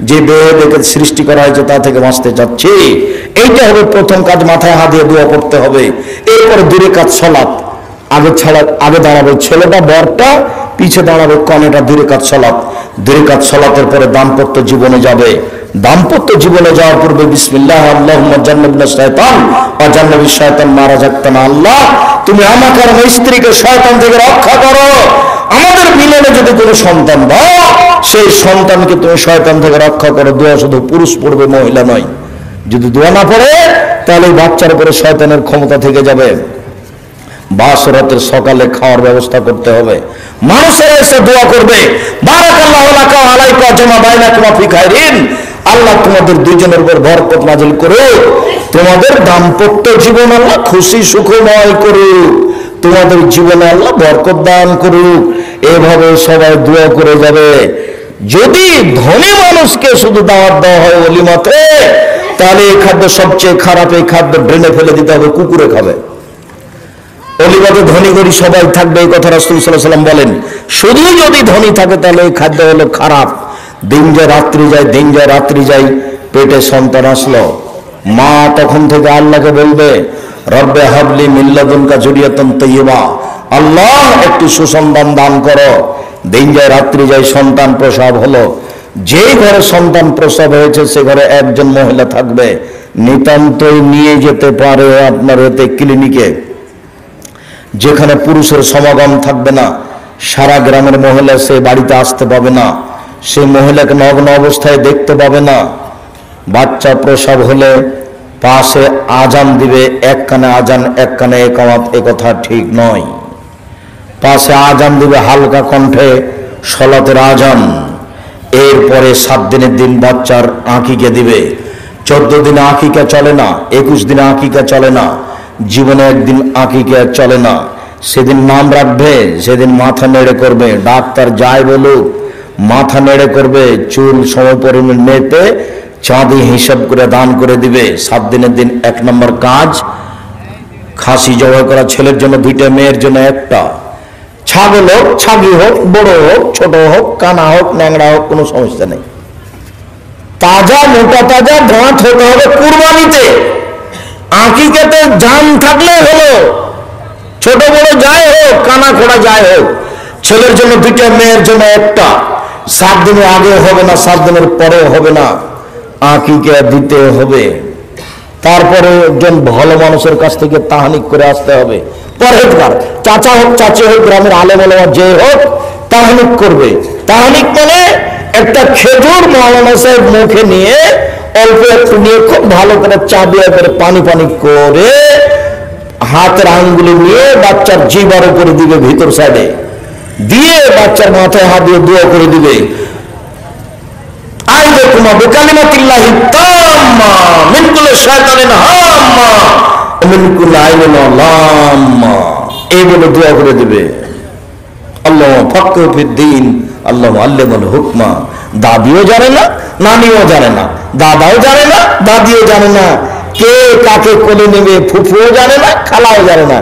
যে বেহেকে সৃষ্টি করা হয়েছে তা থেকে বাঁচতে চাচ্ছি। এইটা হবে প্রথম কাজ, মাথায় হাত দিয়ে দোয়া করতে হবে। এরপরে 2 রাকাত সালাত। আগে দাঁড়াবে ছেলেটা, বরটা, পিছে দাঁড়াবে কনেটা। 2 রাকাত সালাত। 2 রাকাত সালাতের পরে দাম্পত্য জীবনে যাবে। দাম্পত্য জীবনে যাওয়ার পূর্বে বিসমিল্লাহ আল্লাহুম্মা জান্নিবনা শায়তান ওয়া জান্নিবিশ শায়তান মা রাযাকতানা। আল্লাহ, তুমি আমাকে আর আমার স্ত্রীকে শয়তান থেকে রক্ষা করো। আমাদের মিলনে যদি কোনো সন্তান দাও, সেই সন্তানকে তুমি শয়তান থেকে রক্ষা করো। দোয়া শুধু পুরুষ পড়বে, মহিলা নয়। যদি দোয়া না পড়ে, তাহলে বাচ্চার উপরে শয়তানের ক্ষমতা থেকে যাবে। বাসরাতের সকালে খাওয়ার ব্যবস্থা করতে হবে। মানুষেরা এসে দোয়া করবে, বারাকাল্লাহু লাকা ওয়া আলাইকা জামা বাইনাকুমা ফি খায়রিন। আল্লাহ তোমাদের দুইজনের উপর বরকত নাজিল করুক। তোমাদের দাম্পত্য জীবন আল্লাহ খুশি সুখময় করুক। তোমাদের জীবনে আল্লাহ বরকত দান করুক। এভাবে সবাই দোয়া করে যাবে। যদি ধনী মানুষকে শুধু দাওয়াত দেওয়া হয় ওলিমাতে, তাহলে এই খাদ্য সবচেয়ে খারাপ। এই খাদ্য ড্রেনে ফেলে দিতে হবে, কুকুরে খাবে। অলিবাতে ধনী গরিব সবাই থাকবে, এই কথা রাসূল সাল্লাল্লাহু আলাইহি ওয়াসাল্লাম বলেন। শুধু যদি ধনী থাকে, তাহলে এই খাদ্য হলো খারাপ। দিন যায় রাত্রি যায়, দিন যায় রাত্রি যায়, পেটে সন্তান আসলো, মা তখন থেকে আল্লাহকে বলবে, রব্বে হাবলি মিন লাদুনকা যুরিয়াতান তাইয়্যিবা। আল্লাহ, একটি সুসন্তান দান করো। দিন যায় রাত্রি যায়, সন্তান প্রসব হলো। যে ঘরে সন্তান প্রসব হয়েছে, সে ঘরে একজন মহিলা থাকবে। নিতান্তই নিয়ে যেতে পারে আপনার এতে ক্লিনিকে, যেখানে পুরুষের সমাগম থাকবে না। সারা গ্রামের মহিলা সে বাড়িতে আসতে পাবে না, সে মহিলাকে নগ্ন অবস্থায় দেখতে পাবে না। বাচ্চা প্রসব হলে পাশে আজান দিবে, এক কানে আজান এক কানে একামত, এ কথা ঠিক নয়। পাশে আজান দিবে হালকা কণ্ঠে, সলাতের আজান। এরপরে 7 দিনের দিন বাচ্চার আঁকিকে দিবে। 14 দিনে আঁকিকা চলে না, 21 দিনে আঁকিকা চলে না, জীবনে একদিন আঁকিকা চলে না। সেদিন নাম রাখবে, সেদিন মাথা নেড়ে করবে। ডাক্তার যাই বলুক, মাথা নেড়ে করবে। চুল সময় পরিমাণ মেপে চাঁদি হিসাব করে দান করে দিবে। 7 দিনের দিন 1 নম্বর কাজ, খাসি জবাই করা, ছেলের জন্য 2টা, মেয়ের জন্য 1টা। ছাগল হোক, ছাগি হোক, বড় হোক, ছোট হোক, কানা হোক, ন্যাংরা হোক, কোনো সমস্যা নেই। তাজা মোটা তাজা দাঁত হতে হবে কুরবানিতে। আকিকাতে জান থাকলে হলো, ছোট বড় যাই হোক, কানা খোড়া যাই হোক, ছেলের জন্য দুইটা, মেয়ের জন্য একটা, 7 দিনের আগেও হবে না, 7 দিনের পরেও হবে না, আকিকা দিতে হবে। তারপরে একজন ভালো মানুষের কাছ থেকে তাহানিক করে আসতে হবে, পরহেজগার, চাচা হোক চাচি হোক, গ্রামের আলেম ওলামা যে হোক, তাহানিক করবে। তাহানিক মানে একটা খেজুর মাওলানা সাহেব মুখে নিয়ে অল্প একটু নিয়ে খুব ভালো করে চাবিয়া করে পানি পানি করে হাতের আঙ্গুলে নিয়ে বাচ্চার জিবার উপরে দিবে, ভিতর সাইডে দিয়ে বাচ্চার মাথায় হাত দিয়ে দোয়া করে দিবে, আইযাকুমা বিকালিমাতিল্লাহি তাম্মা মিন কুল্লি শাইতানিন হাম্মা মিন কুল্লি আইনিন লাম্মা, এই বলে দোয়া করে দিবে। আল্লাহ ফাক্কিহু ফিদ্দীন, আল্লাহ আল্লিমুল হুকমা। দাদিও জানে না, নানিও জানে না, দাদাও জানে না, দাদিও জানে না, কে কাকে কোলে নেবে ফুফুও জানে না, খালাও জানে না,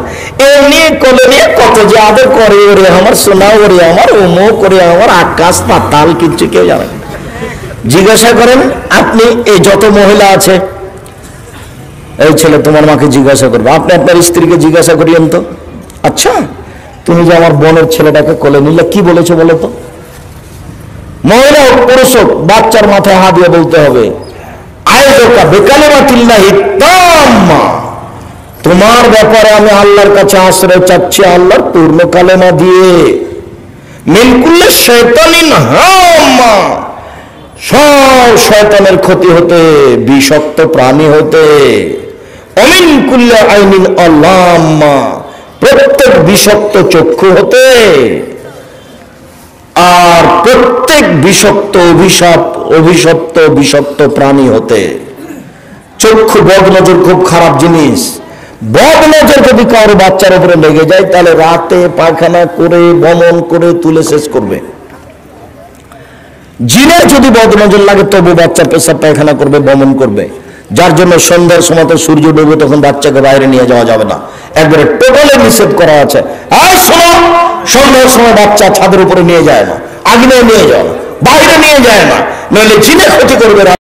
এমনি কোলে নিয়ে কত যে আদর করে, ওরে আমার সোনা, ওরে আমার অমুক, করে আমার আকাশ পাতাল, কিচ্ছু কেউ জানে না। জিজ্ঞাসা করেন আপনি, এই যত মহিলা আছে, এই ছেলে তোমার মাকে জিজ্ঞাসা করবে, আপনি আপনার স্ত্রীকে জিজ্ঞাসা করিয়েন তো, আচ্ছা তুমি যে আমার বোনের ছেলেটাকে কোলে নিলে কি বলেছো বলো তো? মহিলা হোক পুরুষ হোক, বাচ্চার মাথায় হাত দিয়ে বলতে হবে, আইযাকা বিকালিমাতিল্লাহি তাম্মা, তোমার ব্যাপারে আমি আল্লাহর কাছে আশ্রয় চাচ্ছি আল্লাহর পূর্ণ কালেমা দিয়ে, মিন কুল্লি শাইতানিন হাম্মা, সব শয়তানের ক্ষতি হতে, বিষাক্ত প্রাণী হতে, অমিন কুল্লি আইনিন লাম্মা, প্রত্যেক বিষাক্ত চক্ষু হতে, আর প্রত্যেক বিষাক্ত অভিশপ্ত বিষাক্ত প্রাণী হতে। চক্ষু, বদ নজর খুব খারাপ জিনিস। বদ নজর যদি কারো বাচ্চার উপরে লেগে যায়, তাহলে রাতে পায়খানা করে বমন করে তুলে শেষ করবে। জিনের যদি বদ নজর লাগে তবু বাচ্চা পেশাব পায়খানা করবে, বমন করবে, যার জন্য সন্ধ্যার সময় তো সূর্য ডুবে, তখন বাচ্চাকে বাইরে নিয়ে যাওয়া যাবে না, একবারে টোটালি নিষেধ করা আছে। আর শোনো, সন্ধ্যার সময় বাচ্চা ছাদের উপরে নিয়ে যায় না, আগুনে নিয়ে যাও, বাইরে নিয়ে যায় না, নইলে জিনে ক্ষতি করবে।